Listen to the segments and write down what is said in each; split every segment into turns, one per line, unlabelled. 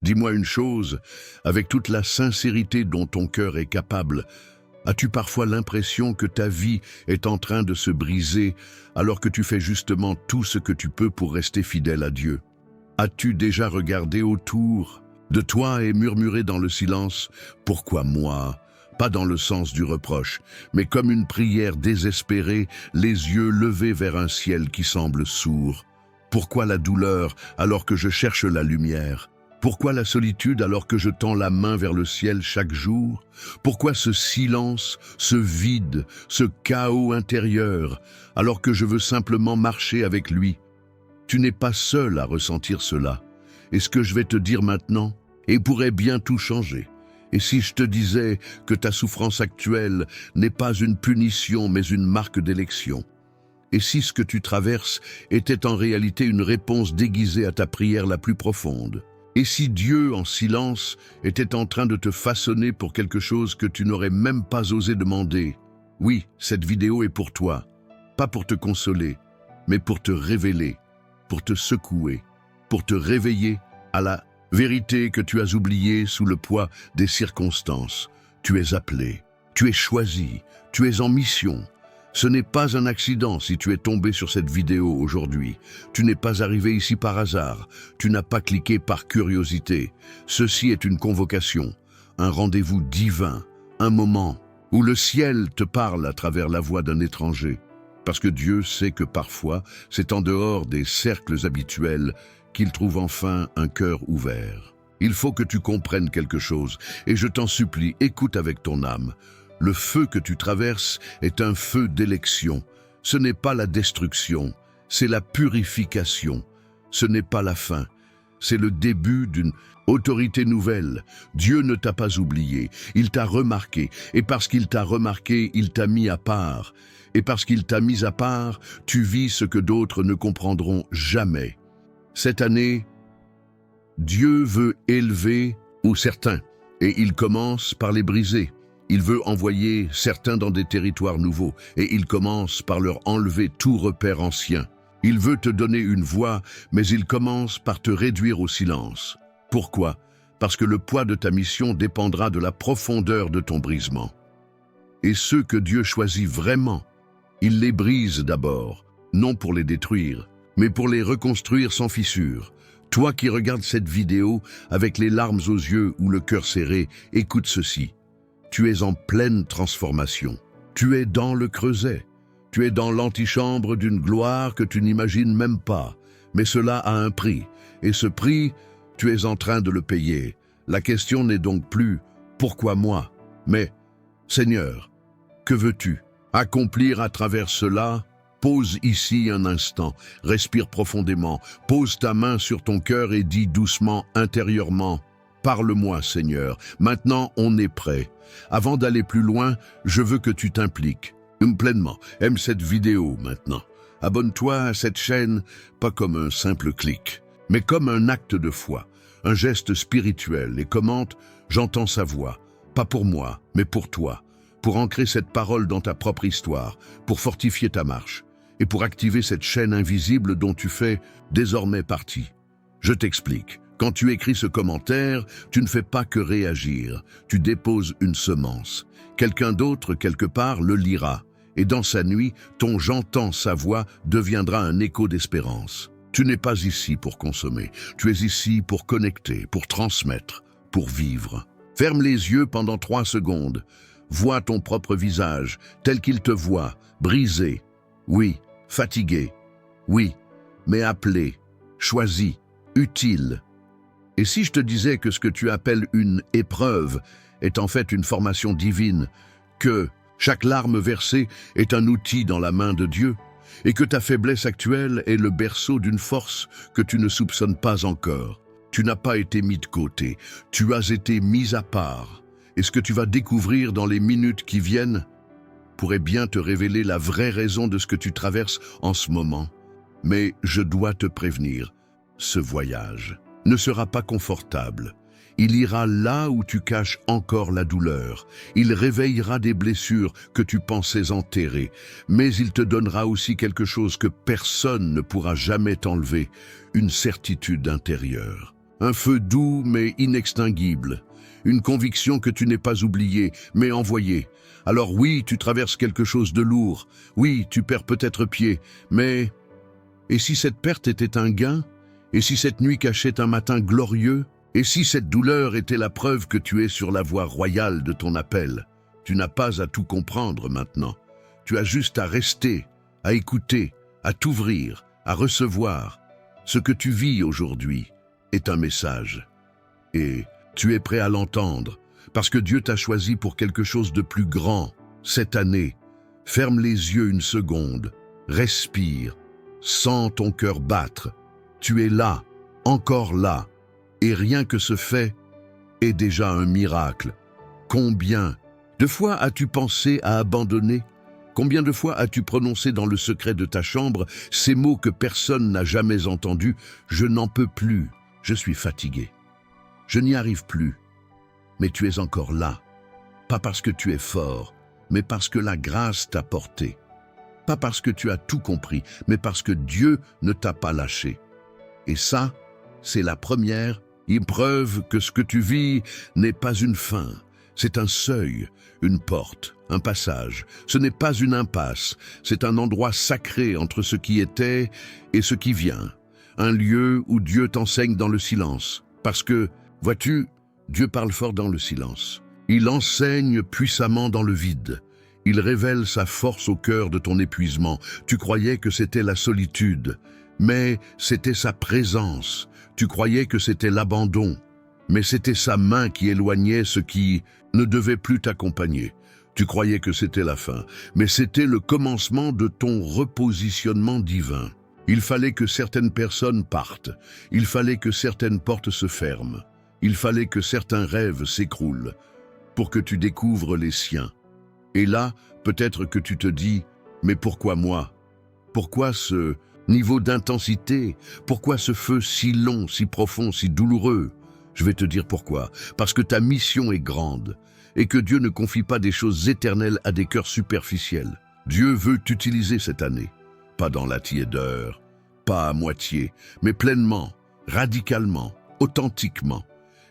Dis-moi une chose, avec toute la sincérité dont ton cœur est capable, as-tu parfois l'impression que ta vie est en train de se briser alors que tu fais justement tout ce que tu peux pour rester fidèle à Dieu? As-tu déjà regardé autour de toi et murmuré dans le silence « Pourquoi moi ?» Pas dans le sens du reproche, mais comme une prière désespérée, les yeux levés vers un ciel qui semble sourd. Pourquoi la douleur alors que je cherche la lumière? Pourquoi la solitude alors que je tends la main vers le ciel chaque jour? Pourquoi ce silence, ce vide, ce chaos intérieur, alors que je veux simplement marcher avec lui? Tu n'es pas seul à ressentir cela. Et ce que je vais te dire maintenant pourrait bien tout changer. Et si je te disais que ta souffrance actuelle n'est pas une punition mais une marque d'élection? Et si ce que tu traverses était en réalité une réponse déguisée à ta prière la plus profonde? Et si Dieu, en silence, était en train de te façonner pour quelque chose que tu n'aurais même pas osé demander? Oui, cette vidéo est pour toi, pas pour te consoler, mais pour te révéler, pour te secouer, pour te réveiller à la vérité que tu as oubliée sous le poids des circonstances. Tu es appelé, tu es choisi, tu es en mission. Ce n'est pas un accident si tu es tombé sur cette vidéo aujourd'hui. Tu n'es pas arrivé ici par hasard. Tu n'as pas cliqué par curiosité. Ceci est une convocation, un rendez-vous divin, un moment où le ciel te parle à travers la voix d'un étranger. Parce que Dieu sait que parfois, c'est en dehors des cercles habituels qu'il trouve enfin un cœur ouvert. Il faut que tu comprennes quelque chose, et je t'en supplie, écoute avec ton âme. Le feu que tu traverses est un feu d'élection. Ce n'est pas la destruction, c'est la purification. Ce n'est pas la fin, c'est le début d'une autorité nouvelle. Dieu ne t'a pas oublié, il t'a remarqué, et parce qu'il t'a remarqué, il t'a mis à part. Et parce qu'il t'a mis à part, tu vis ce que d'autres ne comprendront jamais. Cette année, Dieu veut élever certains, et il commence par les briser. Il veut envoyer certains dans des territoires nouveaux, et il commence par leur enlever tout repère ancien. Il veut te donner une voix, mais il commence par te réduire au silence. Pourquoi? Parce que le poids de ta mission dépendra de la profondeur de ton brisement. Et ceux que Dieu choisit vraiment, il les brise d'abord, non pour les détruire, mais pour les reconstruire sans fissure. Toi qui regardes cette vidéo avec les larmes aux yeux ou le cœur serré, écoute ceci. Tu es en pleine transformation. Tu es dans le creuset. Tu es dans l'antichambre d'une gloire que tu n'imagines même pas. Mais cela a un prix. Et ce prix, tu es en train de le payer. La question n'est donc plus « Pourquoi moi ?» mais « Seigneur, que veux-tu accomplir à travers cela ?» Pose ici un instant, respire profondément, pose ta main sur ton cœur et dis doucement, intérieurement, « Parle-moi, Seigneur, maintenant on est prêt. Avant d'aller plus loin, je veux que tu t'impliques. Pleinement, aime cette vidéo maintenant. Abonne-toi à cette chaîne, pas comme un simple clic, mais comme un acte de foi, un geste spirituel et commente « J'entends sa voix, pas pour moi, mais pour toi ». Pour ancrer cette parole dans ta propre histoire, pour fortifier ta marche, et pour activer cette chaîne invisible dont tu fais désormais partie. Je t'explique. Quand tu écris ce commentaire, tu ne fais pas que réagir, tu déposes une semence. Quelqu'un d'autre, quelque part, le lira, et dans sa nuit, ton « j'entends sa voix » deviendra un écho d'espérance. Tu n'es pas ici pour consommer, tu es ici pour connecter, pour transmettre, pour vivre. Ferme les yeux pendant 3 secondes. Vois ton propre visage, tel qu'il te voit, brisé. Oui, fatigué. Oui, mais appelé, choisi, utile. Et si je te disais que ce que tu appelles une épreuve est en fait une formation divine, que chaque larme versée est un outil dans la main de Dieu, et que ta faiblesse actuelle est le berceau d'une force que tu ne soupçonnes pas encore. Tu n'as pas été mis de côté, tu as été mis à part. Et ce que tu vas découvrir dans les minutes qui viennent pourrait bien te révéler la vraie raison de ce que tu traverses en ce moment. Mais je dois te prévenir, ce voyage ne sera pas confortable. Il ira là où tu caches encore la douleur. Il réveillera des blessures que tu pensais enterrer. Mais il te donnera aussi quelque chose que personne ne pourra jamais t'enlever, une certitude intérieure. Un feu doux mais inextinguible. Une conviction que tu n'es pas oubliée, mais envoyée. Alors oui, tu traverses quelque chose de lourd. Oui, tu perds peut-être pied, mais... Et si cette perte était un gain? Et si cette nuit cachait un matin glorieux? Et si cette douleur était la preuve que tu es sur la voie royale de ton appel? Tu n'as pas à tout comprendre maintenant. Tu as juste à rester, à écouter, à t'ouvrir, à recevoir. Ce que tu vis aujourd'hui est un message. Et tu es prêt à l'entendre, parce que Dieu t'a choisi pour quelque chose de plus grand. Cette année, ferme les yeux une seconde, respire, sens ton cœur battre. Tu es là, encore là, et rien que ce fait est déjà un miracle. Combien de fois as-tu pensé à abandonner? Combien de fois as-tu prononcé dans le secret de ta chambre ces mots que personne n'a jamais entendus? Je n'en peux plus, je suis fatigué. Je n'y arrive plus, mais tu es encore là. Pas parce que tu es fort, mais parce que la grâce t'a porté. Pas parce que tu as tout compris, mais parce que Dieu ne t'a pas lâché. Et ça, c'est la première preuve que ce que tu vis n'est pas une fin. C'est un seuil, une porte, un passage. Ce n'est pas une impasse, c'est un endroit sacré entre ce qui était et ce qui vient. Un lieu où Dieu t'enseigne dans le silence. Parce que, vois-tu, Dieu parle fort dans le silence. Il enseigne puissamment dans le vide. Il révèle sa force au cœur de ton épuisement. Tu croyais que c'était la solitude, mais c'était sa présence. Tu croyais que c'était l'abandon, mais c'était sa main qui éloignait ce qui ne devait plus t'accompagner. Tu croyais que c'était la fin, mais c'était le commencement de ton repositionnement divin. Il fallait que certaines personnes partent. Il fallait que certaines portes se ferment. Il fallait que certains rêves s'écroulent pour que tu découvres les siens. Et là, peut-être que tu te dis, mais pourquoi moi? Pourquoi ce niveau d'intensité? Pourquoi ce feu si long, si profond, si douloureux? Je vais te dire pourquoi. Parce que ta mission est grande et que Dieu ne confie pas des choses éternelles à des cœurs superficiels. Dieu veut t'utiliser cette année. Pas dans la tiédeur, pas à moitié, mais pleinement, radicalement, authentiquement.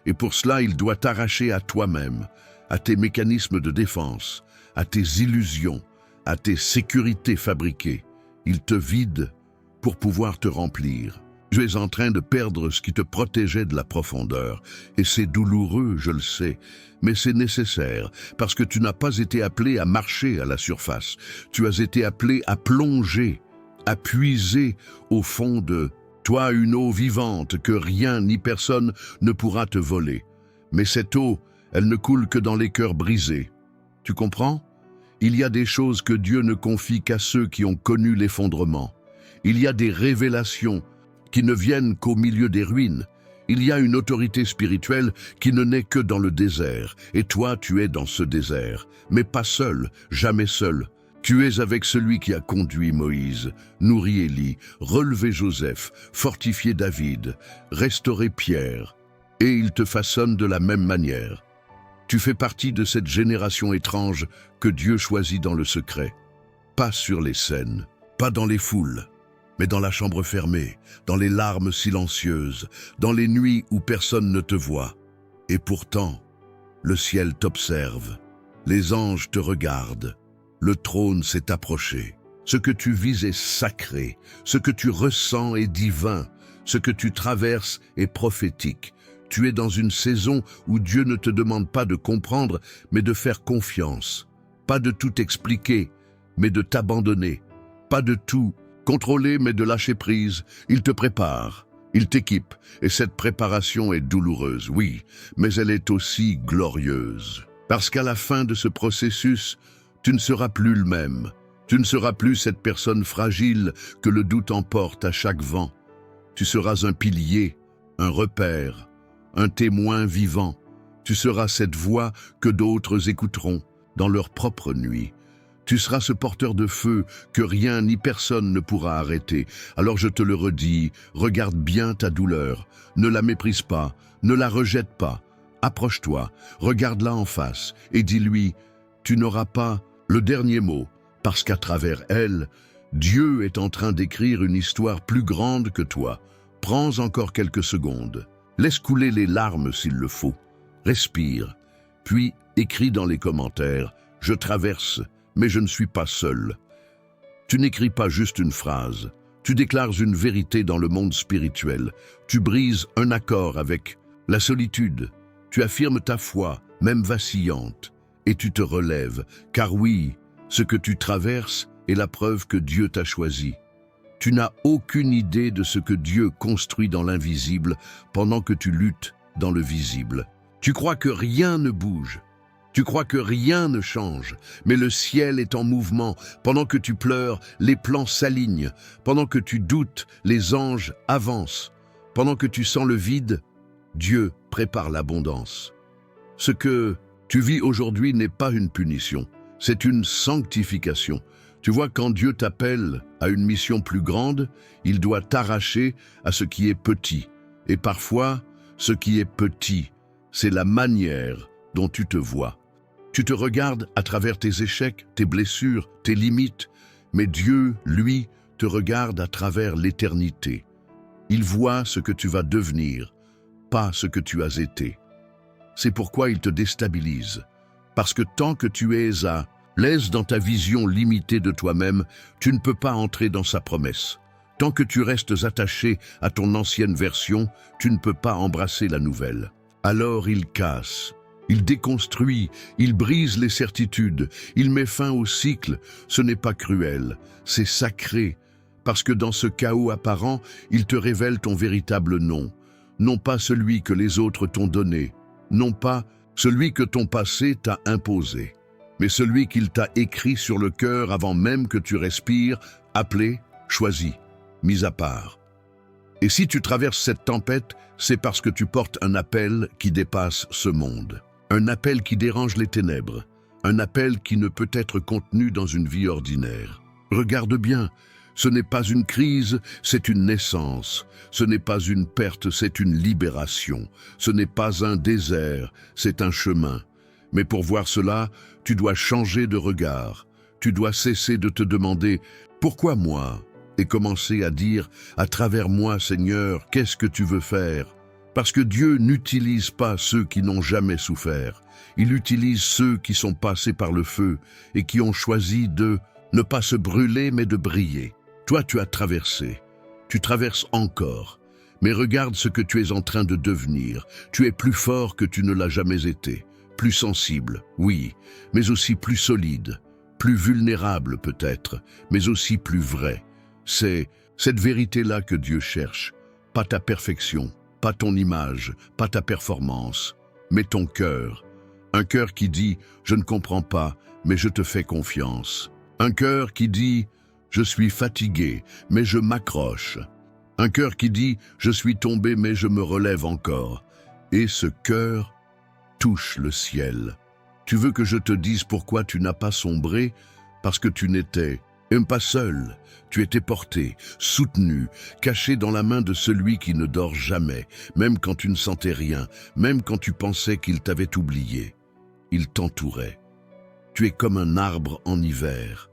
Et pour cela, il doit t'arracher à toi-même, à tes mécanismes de défense, à tes illusions, à tes sécurités fabriquées. Il te vide pour pouvoir te remplir. Tu es en train de perdre ce qui te protégeait de la profondeur. Et c'est douloureux, je le sais, mais c'est nécessaire, parce que tu n'as pas été appelé à marcher à la surface. Tu as été appelé à plonger, à puiser au fond de toi une eau vivante que rien ni personne ne pourra te voler. Mais cette eau, elle ne coule que dans les cœurs brisés. Tu comprends? Il y a des choses que Dieu ne confie qu'à ceux qui ont connu l'effondrement. Il y a des révélations qui ne viennent qu'au milieu des ruines. Il y a une autorité spirituelle qui ne naît que dans le désert. Et toi, tu es dans ce désert. Mais pas seul, jamais seul. Tu es avec celui qui a conduit Moïse, nourri Élie, relevé Joseph, fortifié David, restauré Pierre. Et il te façonne de la même manière. Tu fais partie de cette génération étrange que Dieu choisit dans le secret. Pas sur les scènes, pas dans les foules, mais dans la chambre fermée, dans les larmes silencieuses, dans les nuits où personne ne te voit. Et pourtant, le ciel t'observe, les anges te regardent, le trône s'est approché. Ce que tu vis est sacré, ce que tu ressens est divin, ce que tu traverses est prophétique. Tu es dans une saison où Dieu ne te demande pas de comprendre, mais de faire confiance. Pas de tout expliquer, mais de t'abandonner. Pas de tout contrôler, mais de lâcher prise. Il te prépare, il t'équipe, et cette préparation est douloureuse, oui, mais elle est aussi glorieuse. Parce qu'à la fin de ce processus, tu ne seras plus le même. Tu ne seras plus cette personne fragile que le doute emporte à chaque vent. Tu seras un pilier, un repère, un témoin vivant. Tu seras cette voix que d'autres écouteront dans leur propre nuit. Tu seras ce porteur de feu que rien ni personne ne pourra arrêter. Alors je te le redis, regarde bien ta douleur. Ne la méprise pas, ne la rejette pas. Approche-toi, regarde-la en face et dis-lui, tu n'auras pas le dernier mot, parce qu'à travers elle, Dieu est en train d'écrire une histoire plus grande que toi. Prends encore quelques secondes. Laisse couler les larmes s'il le faut. Respire, puis écris dans les commentaires « Je traverse, mais je ne suis pas seul ». Tu n'écris pas juste une phrase, tu déclares une vérité dans le monde spirituel, tu brises un accord avec la solitude, tu affirmes ta foi, même vacillante, et tu te relèves, car oui, ce que tu traverses est la preuve que Dieu t'a choisi. Tu n'as aucune idée de ce que Dieu construit dans l'invisible pendant que tu luttes dans le visible. Tu crois que rien ne bouge, tu crois que rien ne change, mais le ciel est en mouvement. Pendant que tu pleures, les plans s'alignent. Pendant que tu doutes, les anges avancent. Pendant que tu sens le vide, Dieu prépare l'abondance. Ce que tu vis aujourd'hui n'est pas une punition, c'est une sanctification. Tu vois, quand Dieu t'appelle à une mission plus grande, il doit t'arracher à ce qui est petit. Et parfois, ce qui est petit, c'est la manière dont tu te vois. Tu te regardes à travers tes échecs, tes blessures, tes limites, mais Dieu, lui, te regarde à travers l'éternité. Il voit ce que tu vas devenir, pas ce que tu as été. C'est pourquoi il te déstabilise. Parce que tant que tu es à l'aise dans ta vision limitée de toi-même, tu ne peux pas entrer dans sa promesse. Tant que tu restes attaché à ton ancienne version, tu ne peux pas embrasser la nouvelle. Alors il casse. Il déconstruit, il brise les certitudes, il met fin au cycle. Ce n'est pas cruel, c'est sacré, parce que dans ce chaos apparent, il te révèle ton véritable nom. Non pas celui que les autres t'ont donné, non pas celui que ton passé t'a imposé, mais celui qu'il t'a écrit sur le cœur avant même que tu respires, appelé, choisi, mis à part. Et si tu traverses cette tempête, c'est parce que tu portes un appel qui dépasse ce monde. Un appel qui dérange les ténèbres, un appel qui ne peut être contenu dans une vie ordinaire. Regarde bien, ce n'est pas une crise, c'est une naissance. Ce n'est pas une perte, c'est une libération. Ce n'est pas un désert, c'est un chemin. Mais pour voir cela, tu dois changer de regard. Tu dois cesser de te demander « Pourquoi moi ?» et commencer à dire « À travers moi, Seigneur, qu'est-ce que tu veux faire ?» Parce que Dieu n'utilise pas ceux qui n'ont jamais souffert. Il utilise ceux qui sont passés par le feu et qui ont choisi de ne pas se brûler mais de briller. Toi, tu as traversé. Tu traverses encore. Mais regarde ce que tu es en train de devenir. Tu es plus fort que tu ne l'as jamais été. Plus sensible, oui, mais aussi plus solide. Plus vulnérable peut-être, mais aussi plus vrai. C'est cette vérité-là que Dieu cherche. Pas ta perfection. Pas ton image, pas ta performance, mais ton cœur. Un cœur qui dit « Je ne comprends pas, mais je te fais confiance ». Un cœur qui dit « Je suis fatigué, mais je m'accroche ». Un cœur qui dit « Je suis tombé, mais je me relève encore ». Et ce cœur touche le ciel. Tu veux que je te dise pourquoi tu n'as pas sombré? Parce que tu n'étais pas seul. Tu étais porté, soutenu, caché dans la main de celui qui ne dort jamais, même quand tu ne sentais rien, même quand tu pensais qu'il t'avait oublié. Il t'entourait. Tu es comme un arbre en hiver.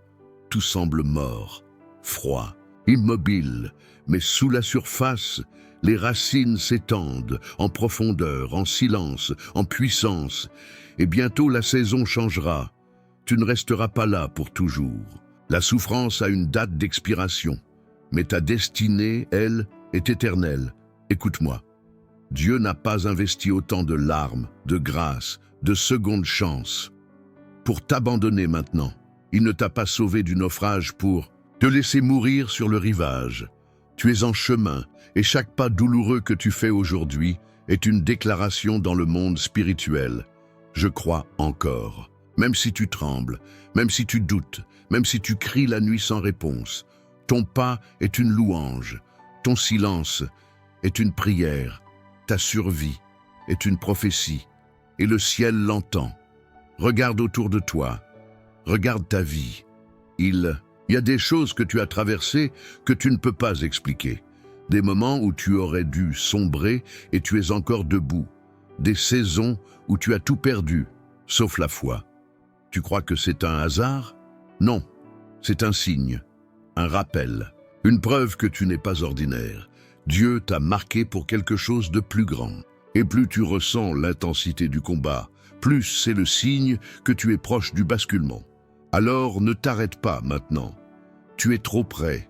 Tout semble mort, froid, immobile, mais sous la surface, les racines s'étendent en profondeur, en silence, en puissance, et bientôt la saison changera. Tu ne resteras pas là pour toujours. La souffrance a une date d'expiration, mais ta destinée, elle, est éternelle. Écoute-moi. Dieu n'a pas investi autant de larmes, de grâce, de secondes chances pour t'abandonner maintenant. Il ne t'a pas sauvé du naufrage pour te laisser mourir sur le rivage. Tu es en chemin, et chaque pas douloureux que tu fais aujourd'hui est une déclaration dans le monde spirituel. Je crois encore. Même si tu trembles, même si tu doutes, même si tu cries la nuit sans réponse, ton pas est une louange, ton silence est une prière, ta survie est une prophétie, et le ciel l'entend. Regarde autour de toi, regarde ta vie. Il y a des choses que tu as traversées que tu ne peux pas expliquer, des moments où tu aurais dû sombrer et tu es encore debout, des saisons où tu as tout perdu, sauf la foi. Tu crois que c'est un hasard? Non, c'est un signe, un rappel, une preuve que tu n'es pas ordinaire, Dieu t'a marqué pour quelque chose de plus grand. Et plus tu ressens l'intensité du combat, plus c'est le signe que tu es proche du basculement. Alors ne t'arrête pas maintenant. Tu es trop prêt,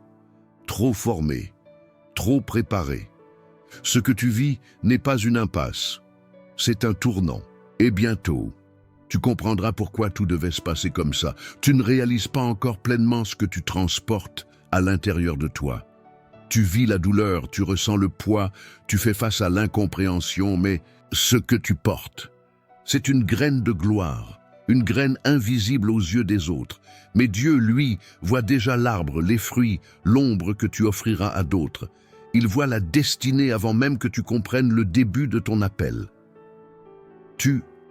trop formé, trop préparé. Ce que tu vis n'est pas une impasse, c'est un tournant. Et bientôt, tu comprendras pourquoi tout devait se passer comme ça. Tu ne réalises pas encore pleinement ce que tu transportes à l'intérieur de toi. Tu vis la douleur, tu ressens le poids, tu fais face à l'incompréhension, mais ce que tu portes, c'est une graine de gloire, une graine invisible aux yeux des autres. Mais Dieu, lui, voit déjà l'arbre, les fruits, l'ombre que tu offriras à d'autres. Il voit la destinée avant même que tu comprennes le début de ton appel.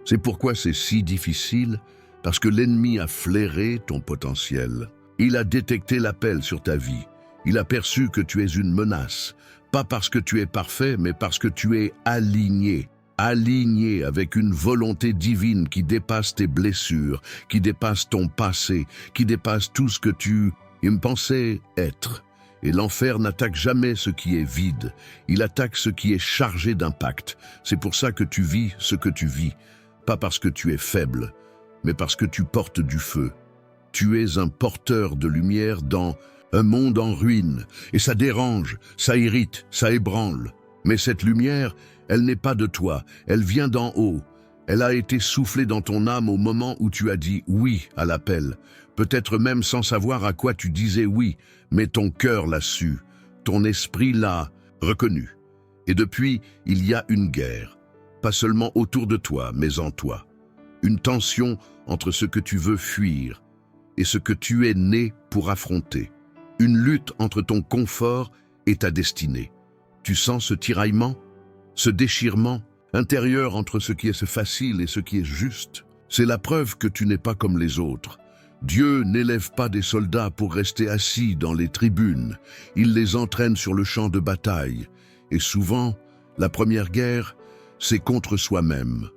C'est pourquoi c'est si difficile, parce que l'ennemi a flairé ton potentiel. Il a détecté l'appel sur ta vie. Il a perçu que tu es une menace, pas parce que tu es parfait, mais parce que tu es aligné avec une volonté divine qui dépasse tes blessures, qui dépasse ton passé, qui dépasse tout ce que tu pensais être. Et l'enfer n'attaque jamais ce qui est vide, il attaque ce qui est chargé d'impact. C'est pour ça que tu vis ce que tu vis, pas parce que tu es faible, mais parce que tu portes du feu. Tu es un porteur de lumière dans un monde en ruine, et ça dérange, ça irrite, ça ébranle. Mais cette lumière, elle n'est pas de toi, elle vient d'en haut. Elle a été soufflée dans ton âme au moment où tu as dit oui à l'appel. Peut-être même sans savoir à quoi tu disais oui, mais ton cœur l'a su, ton esprit l'a reconnu. Et depuis, il y a une guerre, pas seulement autour de toi, mais en toi. Une tension entre ce que tu veux fuir et ce que tu es né pour affronter. Une lutte entre ton confort et ta destinée. Tu sens ce tiraillement, ce déchirement intérieur entre ce qui est facile et ce qui est juste. C'est la preuve que tu n'es pas comme les autres. Dieu n'élève pas des soldats pour rester assis dans les tribunes. Il les entraîne sur le champ de bataille. Et souvent, la première guerre, c'est contre soi-même.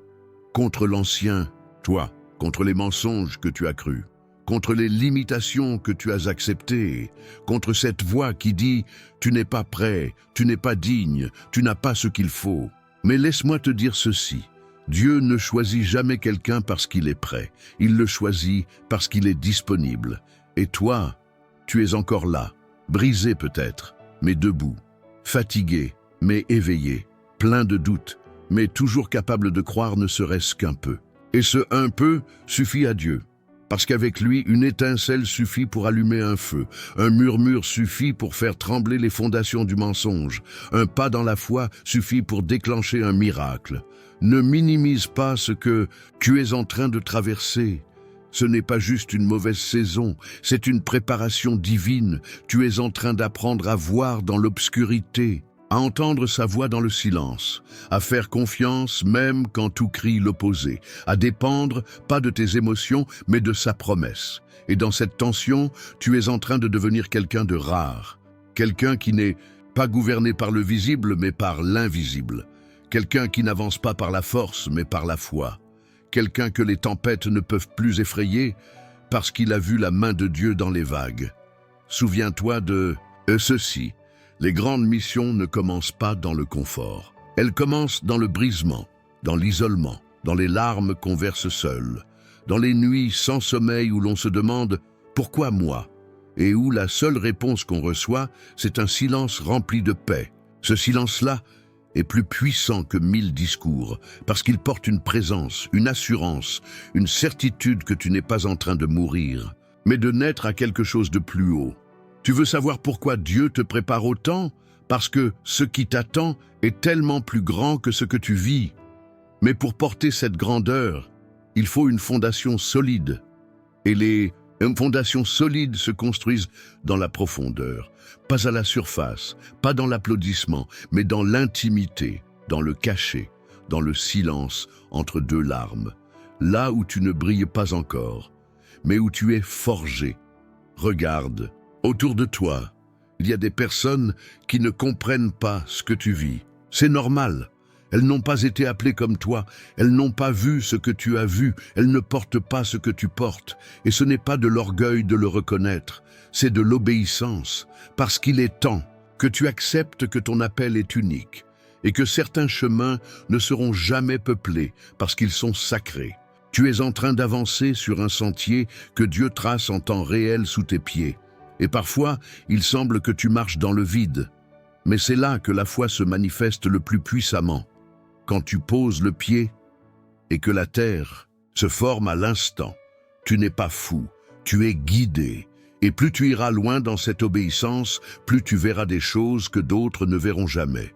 Contre l'ancien, toi, contre les mensonges que tu as crus. Contre les limitations que tu as acceptées, contre cette voix qui dit « tu n'es pas prêt, tu n'es pas digne, tu n'as pas ce qu'il faut ». Mais laisse-moi te dire ceci, Dieu ne choisit jamais quelqu'un parce qu'il est prêt, il le choisit parce qu'il est disponible. Et toi, tu es encore là, brisé peut-être, mais debout, fatigué, mais éveillé, plein de doutes, mais toujours capable de croire ne serait-ce qu'un peu. Et ce « un peu » suffit à Dieu. Parce qu'avec lui, une étincelle suffit pour allumer un feu, un murmure suffit pour faire trembler les fondations du mensonge, un pas dans la foi suffit pour déclencher un miracle. Ne minimise pas ce que tu es en train de traverser. Ce n'est pas juste une mauvaise saison, c'est une préparation divine. Tu es en train d'apprendre à voir dans l'obscurité, à entendre sa voix dans le silence, à faire confiance même quand tout crie l'opposé, à dépendre pas de tes émotions mais de sa promesse. Et dans cette tension, tu es en train de devenir quelqu'un de rare, quelqu'un qui n'est pas gouverné par le visible mais par l'invisible, quelqu'un qui n'avance pas par la force mais par la foi, quelqu'un que les tempêtes ne peuvent plus effrayer parce qu'il a vu la main de Dieu dans les vagues. Souviens-toi de ceci. Les grandes missions ne commencent pas dans le confort. Elles commencent dans le brisement, dans l'isolement, dans les larmes qu'on verse seul, dans les nuits sans sommeil où l'on se demande « Pourquoi moi ?» et où la seule réponse qu'on reçoit, c'est un silence rempli de paix. Ce silence-là est plus puissant que 1000 discours, parce qu'il porte une présence, une assurance, une certitude que tu n'es pas en train de mourir, mais de naître à quelque chose de plus haut. Tu veux savoir pourquoi Dieu te prépare autant? Parce que ce qui t'attend est tellement plus grand que ce que tu vis. Mais pour porter cette grandeur, il faut une fondation solide. Et les fondations solides se construisent dans la profondeur, pas à la surface, pas dans l'applaudissement, mais dans l'intimité, dans le cachet, dans le silence entre deux larmes, là où tu ne brilles pas encore, mais où tu es forgé. Regarde. Autour de toi, il y a des personnes qui ne comprennent pas ce que tu vis. C'est normal. Elles n'ont pas été appelées comme toi. Elles n'ont pas vu ce que tu as vu. Elles ne portent pas ce que tu portes. Et ce n'est pas de l'orgueil de le reconnaître. C'est de l'obéissance. Parce qu'il est temps que tu acceptes que ton appel est unique et que certains chemins ne seront jamais peuplés parce qu'ils sont sacrés. Tu es en train d'avancer sur un sentier que Dieu trace en temps réel sous tes pieds. Et parfois, il semble que tu marches dans le vide. Mais c'est là que la foi se manifeste le plus puissamment. Quand tu poses le pied et que la terre se forme à l'instant, tu n'es pas fou, tu es guidé. Et plus tu iras loin dans cette obéissance, plus tu verras des choses que d'autres ne verront jamais.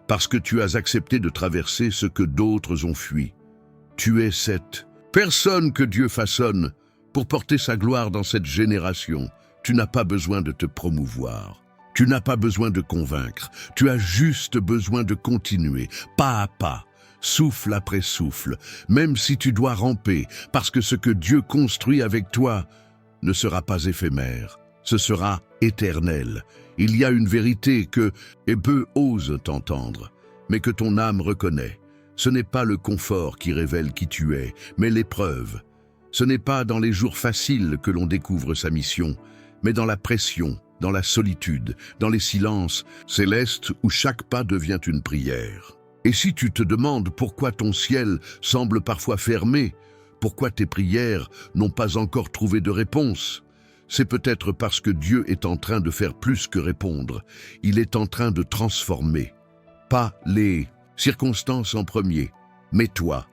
Parce que tu as accepté de traverser ce que d'autres ont fui. Tu es cette personne que Dieu façonne pour porter sa gloire dans cette génération. Tu n'as pas besoin de te promouvoir. Tu n'as pas besoin de convaincre. Tu as juste besoin de continuer, pas à pas, souffle après souffle, même si tu dois ramper, parce que ce que Dieu construit avec toi ne sera pas éphémère, ce sera éternel. Il y a une vérité que peu osent t'entendre, mais que ton âme reconnaît. Ce n'est pas le confort qui révèle qui tu es, mais l'épreuve. Ce n'est pas dans les jours faciles que l'on découvre sa mission, mais dans la pression, dans la solitude, dans les silences célestes où chaque pas devient une prière. Et si tu te demandes pourquoi ton ciel semble parfois fermé, pourquoi tes prières n'ont pas encore trouvé de réponse, c'est peut-être parce que Dieu est en train de faire plus que répondre. Il est en train de transformer. Pas les circonstances en premier, mais toi.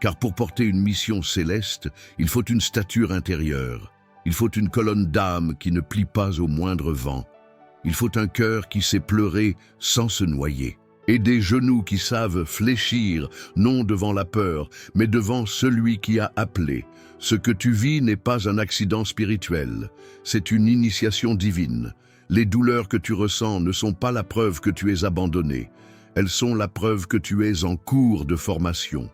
Car pour porter une mission céleste, il faut une stature intérieure. Il faut une colonne d'âme qui ne plie pas au moindre vent. Il faut un cœur qui sait pleurer sans se noyer. Et des genoux qui savent fléchir, non devant la peur, mais devant celui qui a appelé. Ce que tu vis n'est pas un accident spirituel, c'est une initiation divine. Les douleurs que tu ressens ne sont pas la preuve que tu es abandonné. Elles sont la preuve que tu es en cours de formation.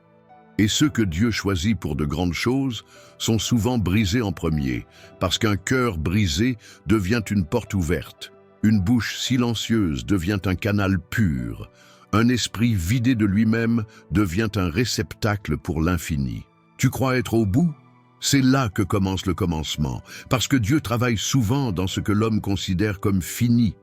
Et ceux que Dieu choisit pour de grandes choses sont souvent brisés en premier, parce qu'un cœur brisé devient une porte ouverte. Une bouche silencieuse devient un canal pur. Un esprit vidé de lui-même devient un réceptacle pour l'infini. Tu crois être au bout? C'est là que commence le commencement, parce que Dieu travaille souvent dans ce que l'homme considère comme fini.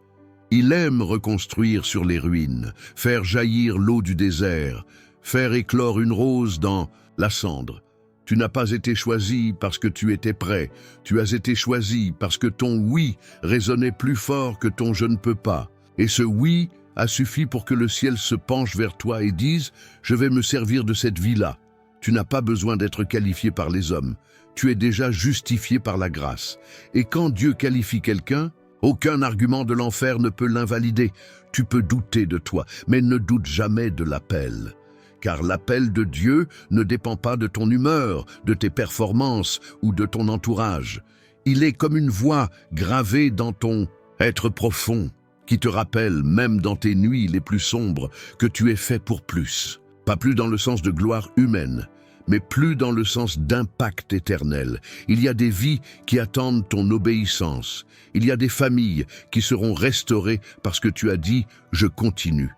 Il aime reconstruire sur les ruines, faire jaillir l'eau du désert, faire éclore une rose dans la cendre. Tu n'as pas été choisi parce que tu étais prêt. Tu as été choisi parce que ton oui résonnait plus fort que ton je ne peux pas. Et ce oui a suffi pour que le ciel se penche vers toi et dise « Je vais me servir de cette vie-là ». Tu n'as pas besoin d'être qualifié par les hommes. Tu es déjà justifié par la grâce. Et quand Dieu qualifie quelqu'un, aucun argument de l'enfer ne peut l'invalider. Tu peux douter de toi, mais ne doute jamais de l'appel. Car l'appel de Dieu ne dépend pas de ton humeur, de tes performances ou de ton entourage. Il est comme une voix gravée dans ton être profond, qui te rappelle, même dans tes nuits les plus sombres, que tu es fait pour plus. Pas plus dans le sens de gloire humaine, mais plus dans le sens d'impact éternel. Il y a des vies qui attendent ton obéissance. Il y a des familles qui seront restaurées parce que tu as dit « je continue ».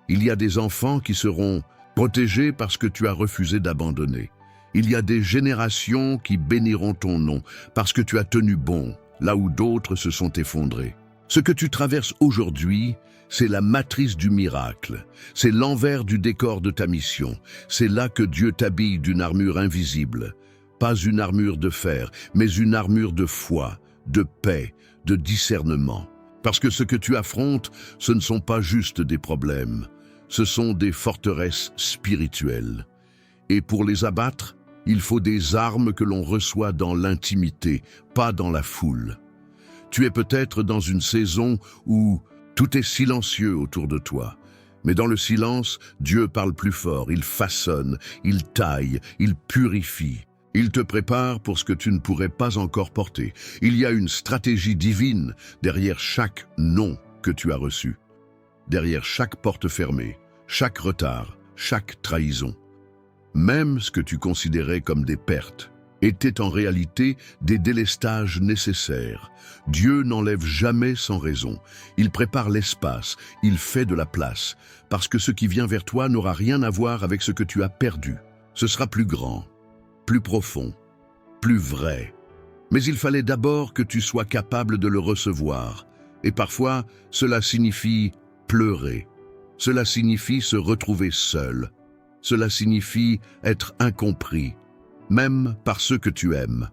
Il y a des enfants qui seront protégés parce que tu as refusé d'abandonner. Il y a des générations qui béniront ton nom parce que tu as tenu bon, là où d'autres se sont effondrés. Ce que tu traverses aujourd'hui, c'est la matrice du miracle. C'est l'envers du décor de ta mission. C'est là que Dieu t'habille d'une armure invisible. Pas une armure de fer, mais une armure de foi, de paix, de discernement. Parce que ce que tu affrontes, ce ne sont pas juste des problèmes. Ce sont des forteresses spirituelles. Et pour les abattre, il faut des armes que l'on reçoit dans l'intimité, pas dans la foule. Tu es peut-être dans une saison où tout est silencieux autour de toi. Mais dans le silence, Dieu parle plus fort, il façonne, il taille, il purifie. Il te prépare pour ce que tu ne pourrais pas encore porter. Il y a une stratégie divine derrière chaque non que tu as reçu. Derrière chaque porte fermée, chaque retard, chaque trahison. Même ce que tu considérais comme des pertes étaient en réalité des délestages nécessaires. Dieu n'enlève jamais sans raison. Il prépare l'espace, il fait de la place, parce que ce qui vient vers toi n'aura rien à voir avec ce que tu as perdu. Ce sera plus grand, plus profond, plus vrai. Mais il fallait d'abord que tu sois capable de le recevoir. Et parfois, cela signifie pleurer. Cela signifie se retrouver seul. Cela signifie être incompris, même par ceux que tu aimes.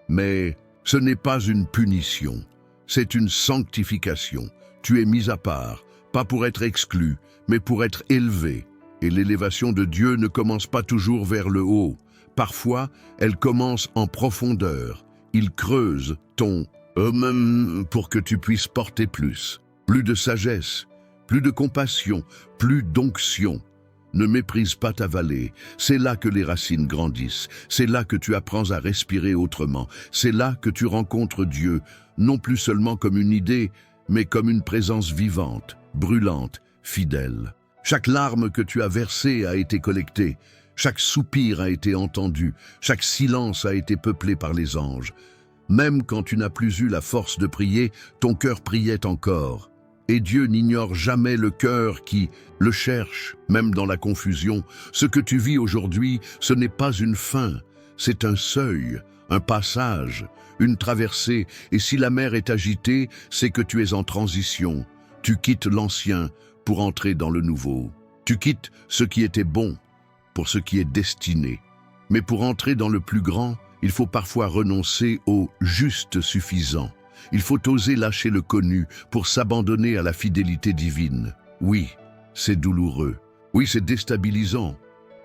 Mais ce n'est pas une punition, c'est une sanctification. Tu es mis à part, pas pour être exclu, mais pour être élevé. Et l'élévation de Dieu ne commence pas toujours vers le haut. Parfois, elle commence en profondeur. Il creuse ton pour que tu puisses porter plus. Plus de sagesse, plus de compassion, plus d'onction. Ne méprise pas ta vallée. C'est là que les racines grandissent. C'est là que tu apprends à respirer autrement. C'est là que tu rencontres Dieu, non plus seulement comme une idée, mais comme une présence vivante, brûlante, fidèle. Chaque larme que tu as versée a été collectée. Chaque soupir a été entendu. Chaque silence a été peuplé par les anges. Même quand tu n'as plus eu la force de prier, ton cœur priait encore. Et Dieu n'ignore jamais le cœur qui le cherche, même dans la confusion. Ce que tu vis aujourd'hui, ce n'est pas une fin, c'est un seuil, un passage, une traversée. Et si la mer est agitée, c'est que tu es en transition. Tu quittes l'ancien pour entrer dans le nouveau. Tu quittes ce qui était bon pour ce qui est destiné. Mais pour entrer dans le plus grand, il faut parfois renoncer au juste suffisant. Il faut oser lâcher le connu pour s'abandonner à la fidélité divine. Oui, c'est douloureux. Oui, c'est déstabilisant.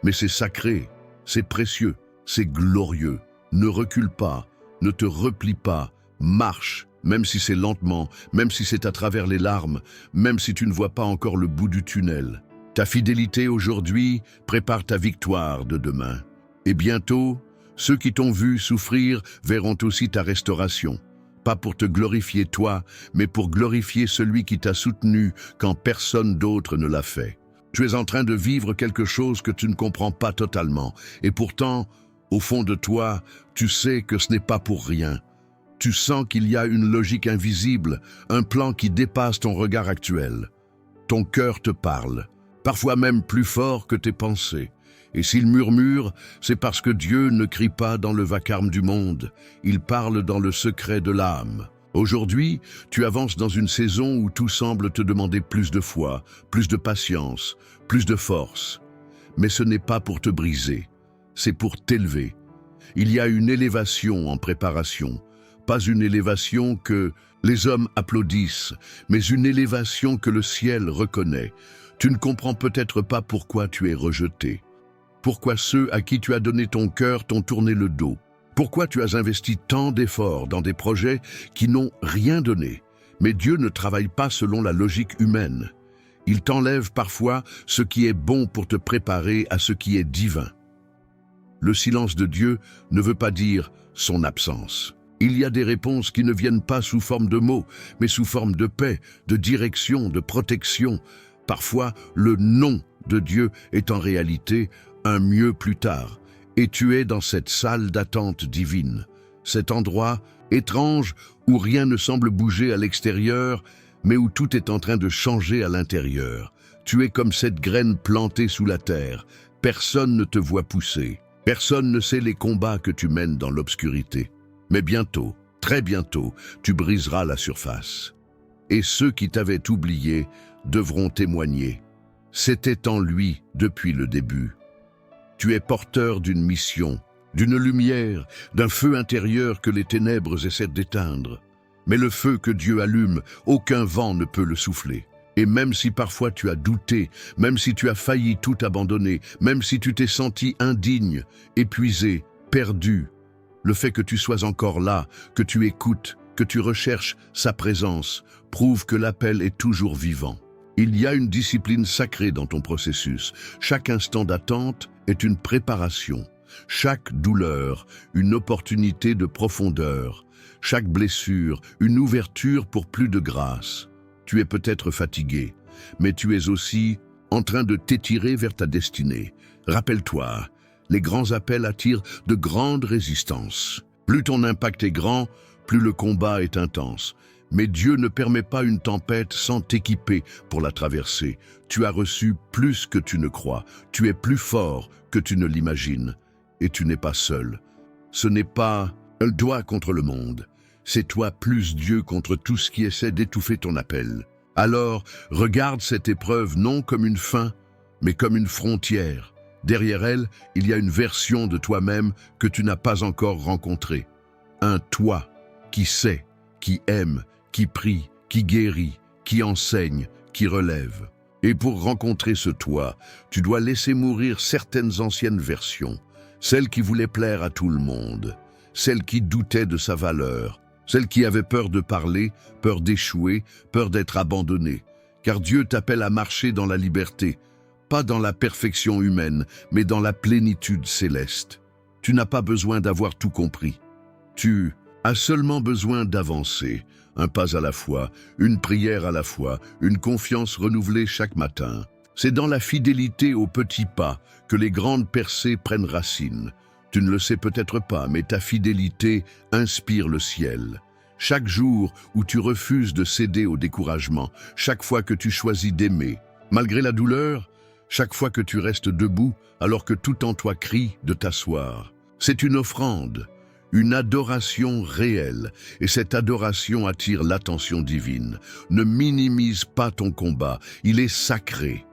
Mais c'est sacré, c'est précieux, c'est glorieux. Ne recule pas, ne te replie pas, marche, même si c'est lentement, même si c'est à travers les larmes, même si tu ne vois pas encore le bout du tunnel. Ta fidélité aujourd'hui prépare ta victoire de demain. Et bientôt, ceux qui t'ont vu souffrir verront aussi ta restauration. Pas pour te glorifier toi, mais pour glorifier celui qui t'a soutenu quand personne d'autre ne l'a fait. Tu es en train de vivre quelque chose que tu ne comprends pas totalement. Et pourtant, au fond de toi, tu sais que ce n'est pas pour rien. Tu sens qu'il y a une logique invisible, un plan qui dépasse ton regard actuel. Ton cœur te parle, parfois même plus fort que tes pensées. Et s'il murmure, c'est parce que Dieu ne crie pas dans le vacarme du monde, il parle dans le secret de l'âme. Aujourd'hui, tu avances dans une saison où tout semble te demander plus de foi, plus de patience, plus de force. Mais ce n'est pas pour te briser, c'est pour t'élever. Il y a une élévation en préparation, pas une élévation que les hommes applaudissent, mais une élévation que le ciel reconnaît. Tu ne comprends peut-être pas pourquoi tu es rejeté. Pourquoi ceux à qui tu as donné ton cœur t'ont tourné le dos? Pourquoi tu as investi tant d'efforts dans des projets qui n'ont rien donné? Mais Dieu ne travaille pas selon la logique humaine. Il t'enlève parfois ce qui est bon pour te préparer à ce qui est divin. Le silence de Dieu ne veut pas dire son absence. Il y a des réponses qui ne viennent pas sous forme de mots, mais sous forme de paix, de direction, de protection. Parfois, le non de Dieu est en réalité un mieux plus tard, et tu es dans cette salle d'attente divine, cet endroit étrange où rien ne semble bouger à l'extérieur, mais où tout est en train de changer à l'intérieur. Tu es comme cette graine plantée sous la terre, personne ne te voit pousser, personne ne sait les combats que tu mènes dans l'obscurité. Mais bientôt, très bientôt, tu briseras la surface. Et ceux qui t'avaient oublié devront témoigner. C'était en lui depuis le début. Tu es porteur d'une mission, d'une lumière, d'un feu intérieur que les ténèbres essaient d'éteindre. Mais le feu que Dieu allume, aucun vent ne peut le souffler. Et même si parfois tu as douté, même si tu as failli tout abandonner, même si tu t'es senti indigne, épuisé, perdu, le fait que tu sois encore là, que tu écoutes, que tu recherches sa présence, prouve que l'appel est toujours vivant. Il y a une discipline sacrée dans ton processus. Chaque instant d'attente est une préparation. Chaque douleur, une opportunité de profondeur. Chaque blessure, une ouverture pour plus de grâce. Tu es peut-être fatigué, mais tu es aussi en train de t'étirer vers ta destinée. Rappelle-toi, les grands appels attirent de grandes résistances. Plus ton impact est grand, plus le combat est intense. Mais Dieu ne permet pas une tempête sans t'équiper pour la traverser. Tu as reçu plus que tu ne crois. Tu es plus fort que tu ne l'imagines. Et tu n'es pas seul. Ce n'est pas un doigt contre le monde. C'est toi plus Dieu contre tout ce qui essaie d'étouffer ton appel. Alors, regarde cette épreuve non comme une fin, mais comme une frontière. Derrière elle, il y a une version de toi-même que tu n'as pas encore rencontrée. Un toi qui sait, qui aime, qui prie, qui guérit, qui enseigne, qui relève. Et pour rencontrer ce toi, tu dois laisser mourir certaines anciennes versions, celles qui voulaient plaire à tout le monde, celles qui doutaient de sa valeur, celles qui avaient peur de parler, peur d'échouer, peur d'être abandonnées. Car Dieu t'appelle à marcher dans la liberté, pas dans la perfection humaine, mais dans la plénitude céleste. Tu n'as pas besoin d'avoir tout compris. Tu as seulement besoin d'avancer, un pas à la fois, une prière à la fois, une confiance renouvelée chaque matin. C'est dans la fidélité aux petits pas que les grandes percées prennent racine. Tu ne le sais peut-être pas, mais ta fidélité inspire le ciel. Chaque jour où tu refuses de céder au découragement, chaque fois que tu choisis d'aimer, malgré la douleur, chaque fois que tu restes debout alors que tout en toi crie de t'asseoir. C'est une offrande, une adoration réelle, et cette adoration attire l'attention divine. Ne minimise pas ton combat, il est sacré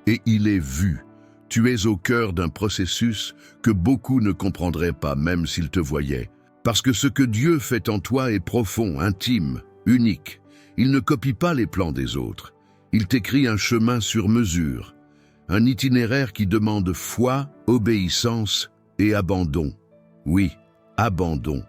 et il est vu. Tu es au cœur d'un processus que beaucoup ne comprendraient pas même s'ils te voyaient. Parce que ce que Dieu fait en toi est profond, intime, unique. Il ne copie pas les plans des autres. Il t'écrit un chemin sur mesure, un itinéraire qui demande foi, obéissance et abandon. Oui, abandon.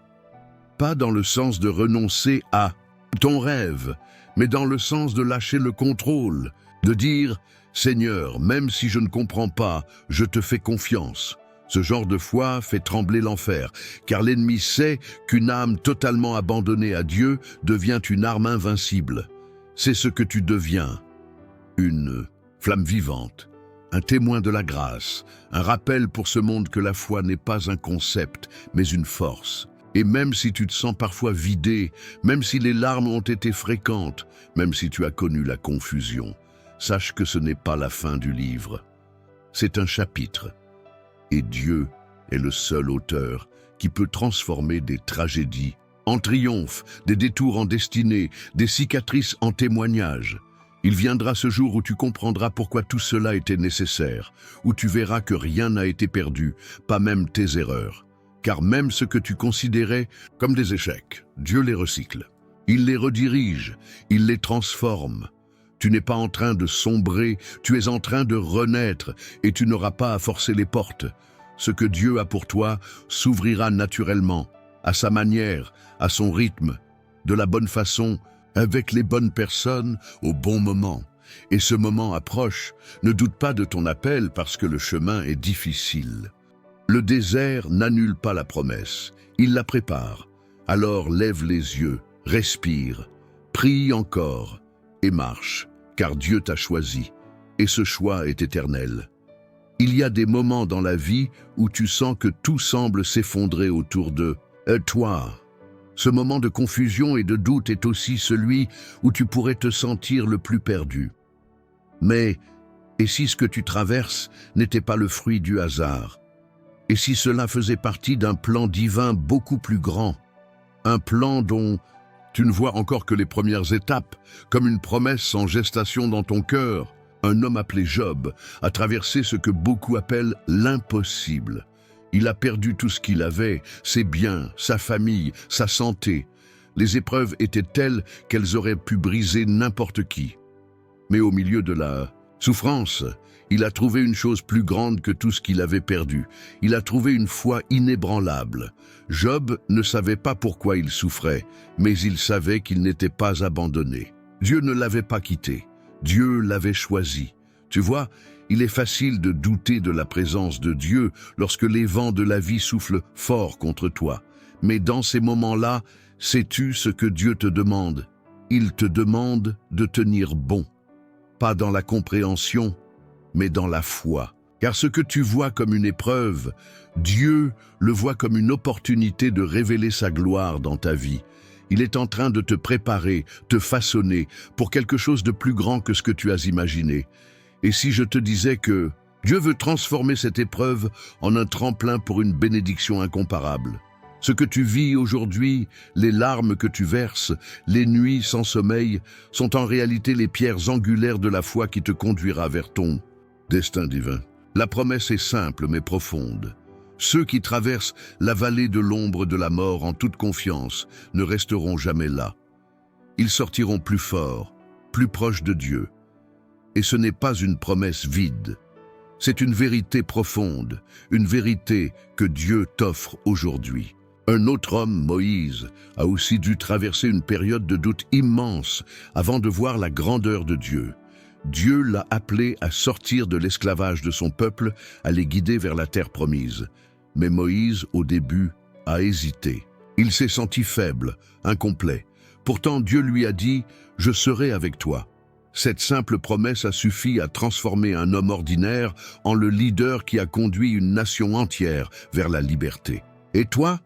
Pas dans le sens de renoncer à ton rêve, mais dans le sens de lâcher le contrôle, de dire « Seigneur, même si je ne comprends pas, je te fais confiance ». Ce genre de foi fait trembler l'enfer, car l'ennemi sait qu'une âme totalement abandonnée à Dieu devient une arme invincible. C'est ce que tu deviens, une flamme vivante, un témoin de la grâce, un rappel pour ce monde que la foi n'est pas un concept, mais une force. Et même si tu te sens parfois vidé, même si les larmes ont été fréquentes, même si tu as connu la confusion, sache que ce n'est pas la fin du livre. C'est un chapitre. Et Dieu est le seul auteur qui peut transformer des tragédies en triomphe, des détours en destinée, des cicatrices en témoignages. Il viendra ce jour où tu comprendras pourquoi tout cela était nécessaire, où tu verras que rien n'a été perdu, pas même tes erreurs. Car même ce que tu considérais comme des échecs, Dieu les recycle. Il les redirige, il les transforme. Tu n'es pas en train de sombrer, tu es en train de renaître et tu n'auras pas à forcer les portes. Ce que Dieu a pour toi s'ouvrira naturellement, à sa manière, à son rythme, de la bonne façon, avec les bonnes personnes, au bon moment. Et ce moment approche, ne doute pas de ton appel parce que le chemin est difficile. Le désert n'annule pas la promesse, il la prépare. Alors lève les yeux, respire, prie encore et marche. Car Dieu t'a choisi, et ce choix est éternel. Il y a des moments dans la vie où tu sens que tout semble s'effondrer autour de toi. Ce moment de confusion et de doute est aussi celui où tu pourrais te sentir le plus perdu. Mais, et si ce que tu traverses n'était pas le fruit du hasard? Et si cela faisait partie d'un plan divin beaucoup plus grand? Un plan dont tu ne vois encore que les premières étapes, comme une promesse en gestation dans ton cœur. Un homme appelé Job a traversé ce que beaucoup appellent l'impossible. Il a perdu tout ce qu'il avait, ses biens, sa famille, sa santé. Les épreuves étaient telles qu'elles auraient pu briser n'importe qui. Mais au milieu de la souffrance, il a trouvé une chose plus grande que tout ce qu'il avait perdu. Il a trouvé une foi inébranlable. Job ne savait pas pourquoi il souffrait, mais il savait qu'il n'était pas abandonné. Dieu ne l'avait pas quitté. Dieu l'avait choisi. Tu vois, il est facile de douter de la présence de Dieu lorsque les vents de la vie soufflent fort contre toi. Mais dans ces moments-là, sais-tu ce que Dieu te demande? Il te demande de tenir bon. Pas dans la compréhension, mais dans la foi. Car ce que tu vois comme une épreuve, Dieu le voit comme une opportunité de révéler sa gloire dans ta vie. Il est en train de te préparer, te façonner pour quelque chose de plus grand que ce que tu as imaginé. Et si je te disais que Dieu veut transformer cette épreuve en un tremplin pour une bénédiction incomparable? Ce que tu vis aujourd'hui, les larmes que tu verses, les nuits sans sommeil, sont en réalité les pierres angulaires de la foi qui te conduira vers ton destin divin. La promesse est simple mais profonde. Ceux qui traversent la vallée de l'ombre de la mort en toute confiance ne resteront jamais là. Ils sortiront plus forts, plus proches de Dieu. Et ce n'est pas une promesse vide. C'est une vérité profonde, une vérité que Dieu t'offre aujourd'hui. Un autre homme, Moïse, a aussi dû traverser une période de doute immense avant de voir la grandeur de Dieu. Dieu l'a appelé à sortir de l'esclavage de son peuple, à les guider vers la terre promise. Mais Moïse, au début, a hésité. Il s'est senti faible, incomplet. Pourtant, Dieu lui a dit « Je serai avec toi ». Cette simple promesse a suffi à transformer un homme ordinaire en le leader qui a conduit une nation entière vers la liberté. Et toi,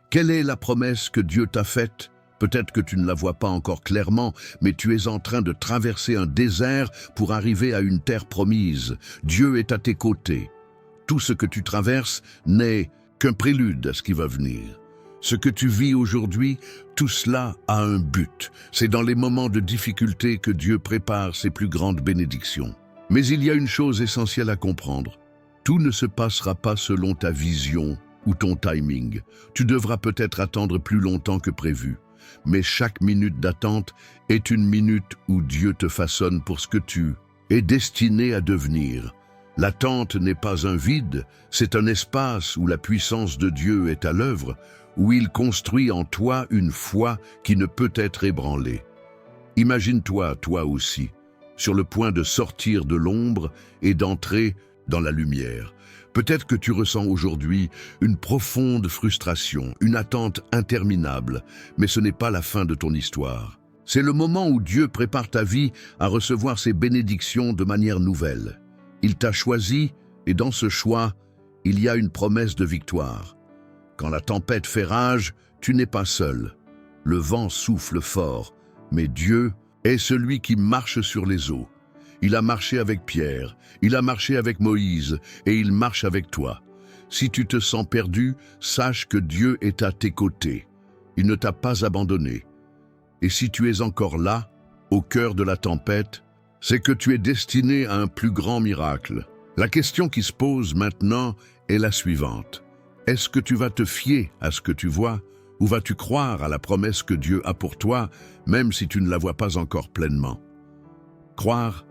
quelle est la promesse que Dieu t'a faite? Peut-être que tu ne la vois pas encore clairement, mais tu es en train de traverser un désert pour arriver à une terre promise. Dieu est à tes côtés. Tout ce que tu traverses n'est qu'un prélude à ce qui va venir. Ce que tu vis aujourd'hui, tout cela a un but. C'est dans les moments de difficulté que Dieu prépare ses plus grandes bénédictions. Mais il y a une chose essentielle à comprendre. Tout ne se passera pas selon ta vision ou ton timing. Tu devras peut-être attendre plus longtemps que prévu. Mais chaque minute d'attente est une minute où Dieu te façonne pour ce que tu es destiné à devenir. L'attente n'est pas un vide, c'est un espace où la puissance de Dieu est à l'œuvre, où il construit en toi une foi qui ne peut être ébranlée. Imagine-toi, toi aussi, sur le point de sortir de l'ombre et d'entrer dans la lumière. Peut-être que tu ressens aujourd'hui une profonde frustration, une attente interminable, mais ce n'est pas la fin de ton histoire. C'est le moment où Dieu prépare ta vie à recevoir ses bénédictions de manière nouvelle. Il t'a choisi et dans ce choix, il y a une promesse de victoire. Quand la tempête fait rage, tu n'es pas seul. Le vent souffle fort, mais Dieu est celui qui marche sur les eaux. Il a marché avec Pierre, il a marché avec Moïse et il marche avec toi. Si tu te sens perdu, sache que Dieu est à tes côtés. Il ne t'a pas abandonné. Et si tu es encore là, au cœur de la tempête, c'est que tu es destiné à un plus grand miracle. La question qui se pose maintenant est la suivante. Est-ce que tu vas te fier à ce que tu vois ou vas-tu croire à la promesse que Dieu a pour toi, même si tu ne la vois pas encore pleinement? Croire,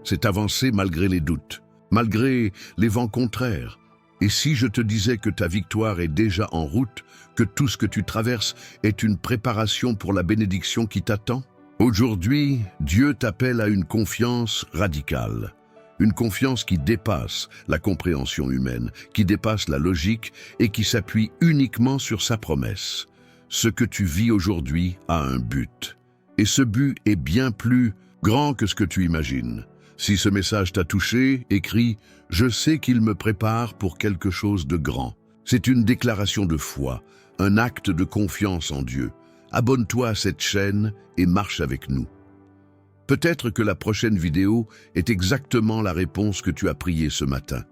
c'est avancer malgré les doutes, malgré les vents contraires. Et si je te disais que ta victoire est déjà en route, que tout ce que tu traverses est une préparation pour la bénédiction qui t'attend? Aujourd'hui, Dieu t'appelle à une confiance radicale. Une confiance qui dépasse la compréhension humaine, qui dépasse la logique et qui s'appuie uniquement sur sa promesse. Ce que tu vis aujourd'hui a un but. Et ce but est bien plus grand que ce que tu imagines. Si ce message t'a touché, écris « Je sais qu'il me prépare pour quelque chose de grand ». C'est une déclaration de foi, un acte de confiance en Dieu. Abonne-toi à cette chaîne et marche avec nous. Peut-être que la prochaine vidéo est exactement la réponse que tu as priée ce matin.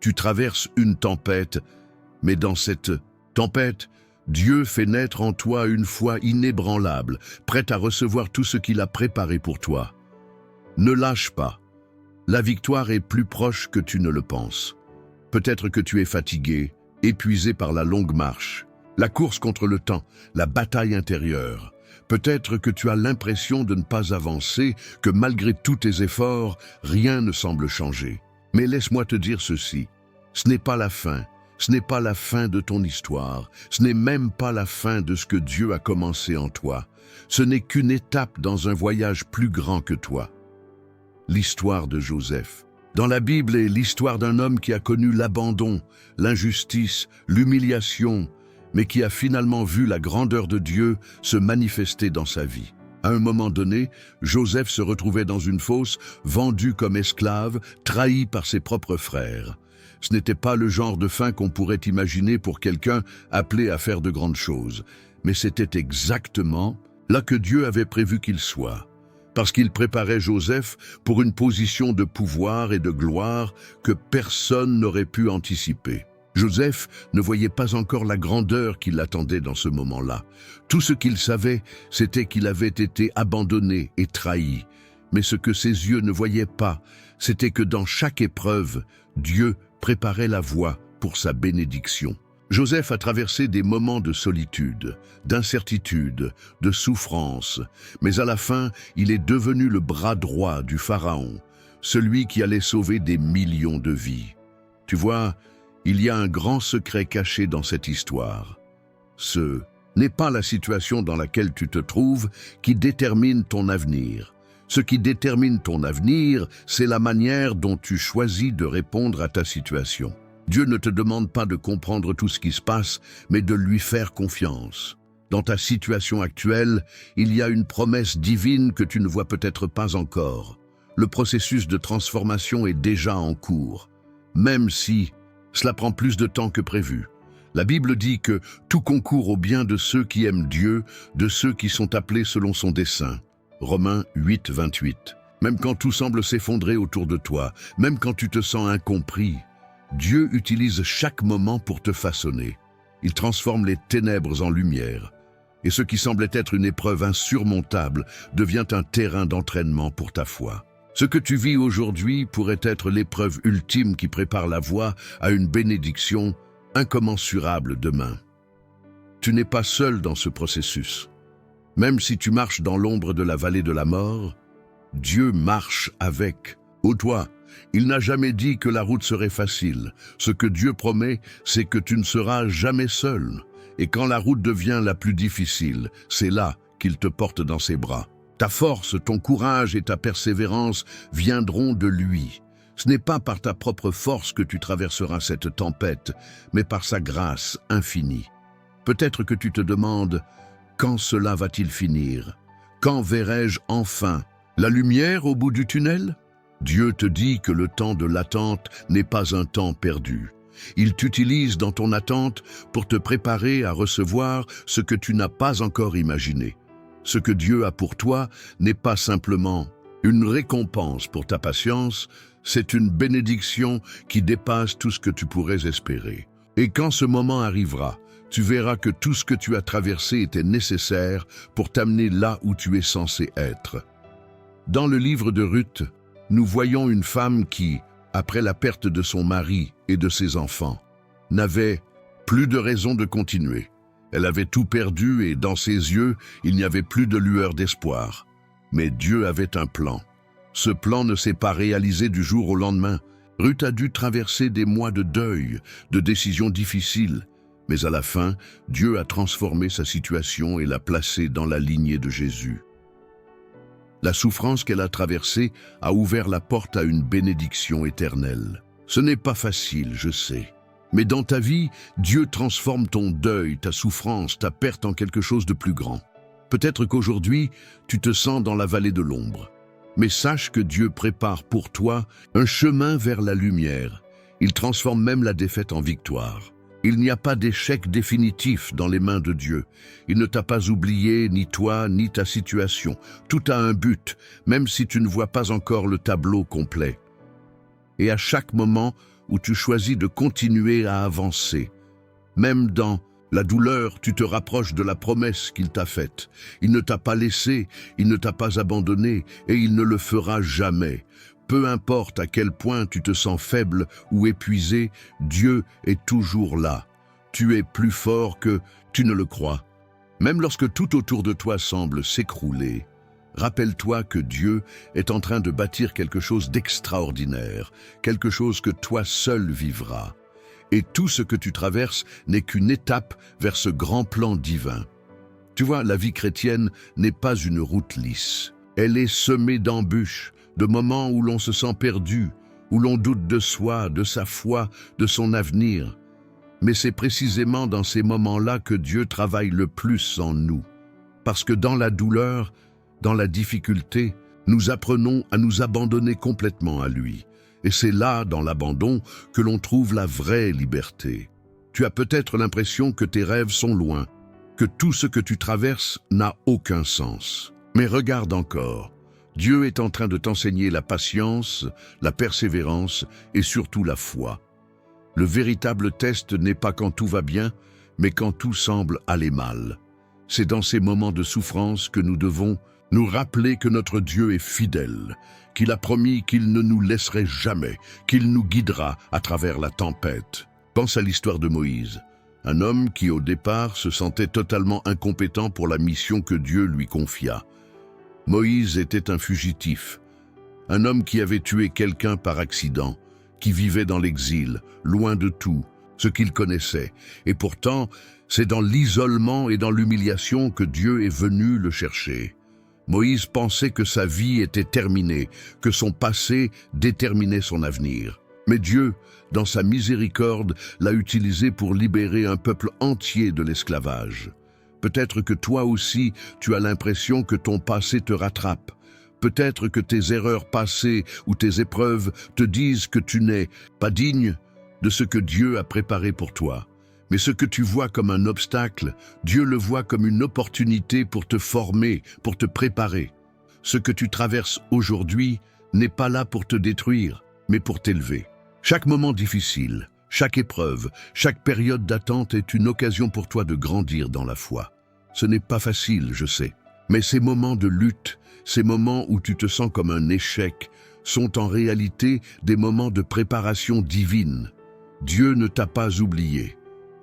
Tu traverses une tempête, mais dans cette tempête, Dieu fait naître en toi une foi inébranlable, prête à recevoir tout ce qu'il a préparé pour toi. Ne lâche pas. La victoire est plus proche que tu ne le penses. Peut-être que tu es fatigué, épuisé par la longue marche, la course contre le temps, la bataille intérieure. Peut-être que tu as l'impression de ne pas avancer, que malgré tous tes efforts, rien ne semble changer. Mais laisse-moi te dire ceci, ce n'est pas la fin. Ce n'est pas la fin de ton histoire. Ce n'est même pas la fin de ce que Dieu a commencé en toi. Ce n'est qu'une étape dans un voyage plus grand que toi. L'histoire de Joseph. Dans la Bible est l'histoire d'un homme qui a connu l'abandon, l'injustice, l'humiliation, mais qui a finalement vu la grandeur de Dieu se manifester dans sa vie. À un moment donné, Joseph se retrouvait dans une fosse, vendu comme esclave, trahi par ses propres frères. Ce n'était pas le genre de fin qu'on pourrait imaginer pour quelqu'un appelé à faire de grandes choses, mais c'était exactement là que Dieu avait prévu qu'il soit, parce qu'il préparait Joseph pour une position de pouvoir et de gloire que personne n'aurait pu anticiper. Joseph ne voyait pas encore la grandeur qui l'attendait dans ce moment-là. Tout ce qu'il savait, c'était qu'il avait été abandonné et trahi. Mais ce que ses yeux ne voyaient pas, c'était que dans chaque épreuve, Dieu préparait la voie pour sa bénédiction. Joseph a traversé des moments de solitude, d'incertitude, de souffrance, mais à la fin, il est devenu le bras droit du Pharaon, celui qui allait sauver des millions de vies. Tu vois, il y a un grand secret caché dans cette histoire. Ce n'est pas la situation dans laquelle tu te trouves qui détermine ton avenir. Ce qui détermine ton avenir, c'est la manière dont tu choisis de répondre à ta situation. Dieu ne te demande pas de comprendre tout ce qui se passe, mais de lui faire confiance. Dans ta situation actuelle, il y a une promesse divine que tu ne vois peut-être pas encore. Le processus de transformation est déjà en cours, même si cela prend plus de temps que prévu. La Bible dit que tout concourt au bien de ceux qui aiment Dieu, de ceux qui sont appelés selon son dessein. Romains 8, 28. Même quand tout semble s'effondrer autour de toi, même quand tu te sens incompris, Dieu utilise chaque moment pour te façonner. Il transforme les ténèbres en lumière. Et ce qui semblait être une épreuve insurmontable devient un terrain d'entraînement pour ta foi. Ce que tu vis aujourd'hui pourrait être l'épreuve ultime qui prépare la voie à une bénédiction incommensurable demain. Tu n'es pas seul dans ce processus. Même si tu marches dans l'ombre de la vallée de la mort, Dieu marche avec. Ô toi, il n'a jamais dit que la route serait facile. Ce que Dieu promet, c'est que tu ne seras jamais seul. Et quand la route devient la plus difficile, c'est là qu'il te porte dans ses bras. Ta force, ton courage et ta persévérance viendront de lui. Ce n'est pas par ta propre force que tu traverseras cette tempête, mais par sa grâce infinie. Peut-être que tu te demandes, quand cela va-t-il finir? Quand verrai-je enfin la lumière au bout du tunnel? Dieu te dit que le temps de l'attente n'est pas un temps perdu. Il t'utilise dans ton attente pour te préparer à recevoir ce que tu n'as pas encore imaginé. Ce que Dieu a pour toi n'est pas simplement une récompense pour ta patience, c'est une bénédiction qui dépasse tout ce que tu pourrais espérer. Et quand ce moment arrivera, tu verras que tout ce que tu as traversé était nécessaire pour t'amener là où tu es censé être. Dans le livre de Ruth, nous voyons une femme qui, après la perte de son mari et de ses enfants, n'avait plus de raison de continuer. Elle avait tout perdu et dans ses yeux, il n'y avait plus de lueur d'espoir. Mais Dieu avait un plan. Ce plan ne s'est pas réalisé du jour au lendemain. Ruth a dû traverser des mois de deuil, de décisions difficiles. Mais à la fin, Dieu a transformé sa situation et l'a placée dans la lignée de Jésus. La souffrance qu'elle a traversée a ouvert la porte à une bénédiction éternelle. Ce n'est pas facile, je sais. Mais dans ta vie, Dieu transforme ton deuil, ta souffrance, ta perte en quelque chose de plus grand. Peut-être qu'aujourd'hui, tu te sens dans la vallée de l'ombre. Mais sache que Dieu prépare pour toi un chemin vers la lumière. Il transforme même la défaite en victoire. Il n'y a pas d'échec définitif dans les mains de Dieu. Il ne t'a pas oublié, ni toi, ni ta situation. Tout a un but, même si tu ne vois pas encore le tableau complet. Et à chaque moment où tu choisis de continuer à avancer, même dans la douleur, tu te rapproches de la promesse qu'il t'a faite. Il ne t'a pas laissé, il ne t'a pas abandonné, et il ne le fera jamais. Peu importe à quel point tu te sens faible ou épuisé, Dieu est toujours là. Tu es plus fort que tu ne le crois. Même lorsque tout autour de toi semble s'écrouler, rappelle-toi que Dieu est en train de bâtir quelque chose d'extraordinaire, quelque chose que toi seul vivras. Et tout ce que tu traverses n'est qu'une étape vers ce grand plan divin. Tu vois, la vie chrétienne n'est pas une route lisse. Elle est semée d'embûches, de moments où l'on se sent perdu, où l'on doute de soi, de sa foi, de son avenir. Mais c'est précisément dans ces moments-là que Dieu travaille le plus en nous. Parce que dans la douleur, dans la difficulté, nous apprenons à nous abandonner complètement à lui. Et c'est là, dans l'abandon, que l'on trouve la vraie liberté. Tu as peut-être l'impression que tes rêves sont loin, que tout ce que tu traverses n'a aucun sens. Mais regarde encore. Dieu est en train de t'enseigner la patience, la persévérance et surtout la foi. Le véritable test n'est pas quand tout va bien, mais quand tout semble aller mal. C'est dans ces moments de souffrance que nous devons nous rappeler que notre Dieu est fidèle, qu'il a promis qu'il ne nous laisserait jamais, qu'il nous guidera à travers la tempête. Pense à l'histoire de Moïse, un homme qui au départ se sentait totalement incompétent pour la mission que Dieu lui confia. Moïse était un fugitif, un homme qui avait tué quelqu'un par accident, qui vivait dans l'exil, loin de tout, ce qu'il connaissait. Et pourtant, c'est dans l'isolement et dans l'humiliation que Dieu est venu le chercher. Moïse pensait que sa vie était terminée, que son passé déterminait son avenir. Mais Dieu, dans sa miséricorde, l'a utilisé pour libérer un peuple entier de l'esclavage. Peut-être que toi aussi, tu as l'impression que ton passé te rattrape. Peut-être que tes erreurs passées ou tes épreuves te disent que tu n'es pas digne de ce que Dieu a préparé pour toi. Mais ce que tu vois comme un obstacle, Dieu le voit comme une opportunité pour te former, pour te préparer. Ce que tu traverses aujourd'hui n'est pas là pour te détruire, mais pour t'élever. Chaque moment difficile, chaque épreuve, chaque période d'attente est une occasion pour toi de grandir dans la foi. Ce n'est pas facile, je sais, mais ces moments de lutte, ces moments où tu te sens comme un échec, sont en réalité des moments de préparation divine. Dieu ne t'a pas oublié.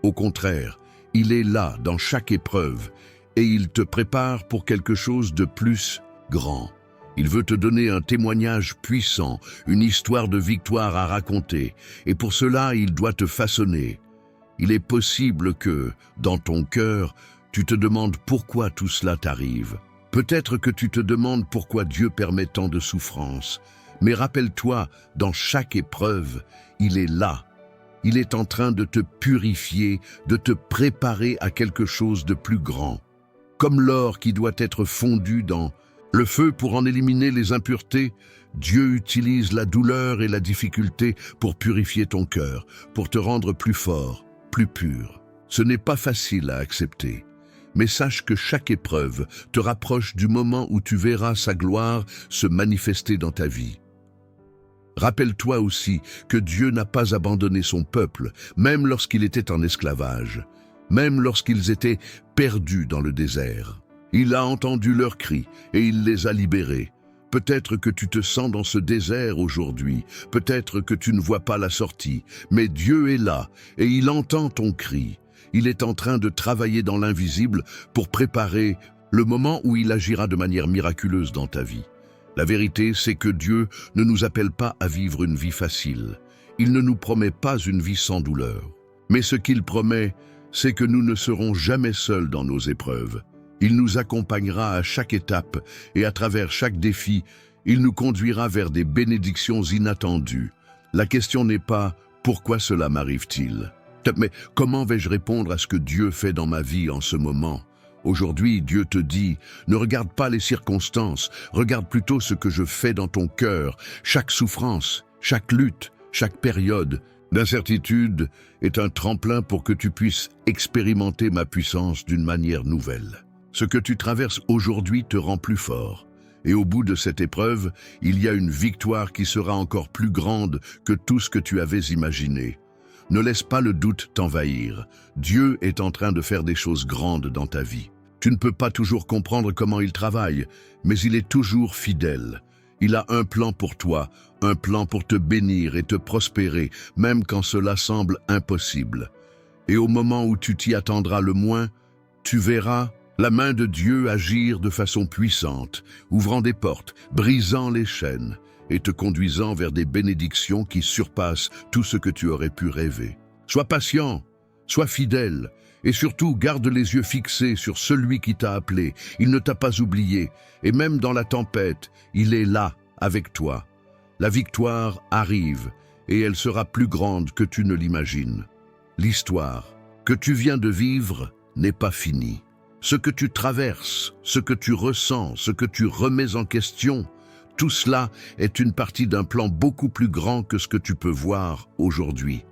Au contraire, il est là dans chaque épreuve et il te prépare pour quelque chose de plus grand. Il veut te donner un témoignage puissant, une histoire de victoire à raconter, et pour cela, il doit te façonner. Il est possible que, dans ton cœur, tu te demandes pourquoi tout cela t'arrive. Peut-être que tu te demandes pourquoi Dieu permet tant de souffrances. Mais rappelle-toi, dans chaque épreuve, il est là. Il est en train de te purifier, de te préparer à quelque chose de plus grand. Comme l'or qui doit être fondu dans le feu pour en éliminer les impuretés, Dieu utilise la douleur et la difficulté pour purifier ton cœur, pour te rendre plus fort, plus pur. Ce n'est pas facile à accepter, mais sache que chaque épreuve te rapproche du moment où tu verras sa gloire se manifester dans ta vie. Rappelle-toi aussi que Dieu n'a pas abandonné son peuple, même lorsqu'il était en esclavage, même lorsqu'ils étaient perdus dans le désert. Il a entendu leurs cris et il les a libérés. Peut-être que tu te sens dans ce désert aujourd'hui, peut-être que tu ne vois pas la sortie, mais Dieu est là et il entend ton cri. Il est en train de travailler dans l'invisible pour préparer le moment où il agira de manière miraculeuse dans ta vie. La vérité, c'est que Dieu ne nous appelle pas à vivre une vie facile. Il ne nous promet pas une vie sans douleur. Mais ce qu'il promet, c'est que nous ne serons jamais seuls dans nos épreuves. Il nous accompagnera à chaque étape et à travers chaque défi, il nous conduira vers des bénédictions inattendues. La question n'est pas « pourquoi cela m'arrive-t-il ?» mais « comment vais-je répondre à ce que Dieu fait dans ma vie en ce moment ?» Aujourd'hui, Dieu te dit, ne regarde pas les circonstances, regarde plutôt ce que je fais dans ton cœur. Chaque souffrance, chaque lutte, chaque période d'incertitude est un tremplin pour que tu puisses expérimenter ma puissance d'une manière nouvelle. Ce que tu traverses aujourd'hui te rend plus fort. Et au bout de cette épreuve, il y a une victoire qui sera encore plus grande que tout ce que tu avais imaginé. Ne laisse pas le doute t'envahir. Dieu est en train de faire des choses grandes dans ta vie. Tu ne peux pas toujours comprendre comment il travaille, mais il est toujours fidèle. Il a un plan pour toi, un plan pour te bénir et te prospérer, même quand cela semble impossible. Et au moment où tu t'y attendras le moins, tu verras la main de Dieu agir de façon puissante, ouvrant des portes, brisant les chaînes et te conduisant vers des bénédictions qui surpassent tout ce que tu aurais pu rêver. Sois patient, sois fidèle, et surtout garde les yeux fixés sur celui qui t'a appelé. Il ne t'a pas oublié, et même dans la tempête, il est là, avec toi. La victoire arrive, et elle sera plus grande que tu ne l'imagines. L'histoire que tu viens de vivre n'est pas finie. Ce que tu traverses, ce que tu ressens, ce que tu remets en question, tout cela est une partie d'un plan beaucoup plus grand que ce que tu peux voir aujourd'hui.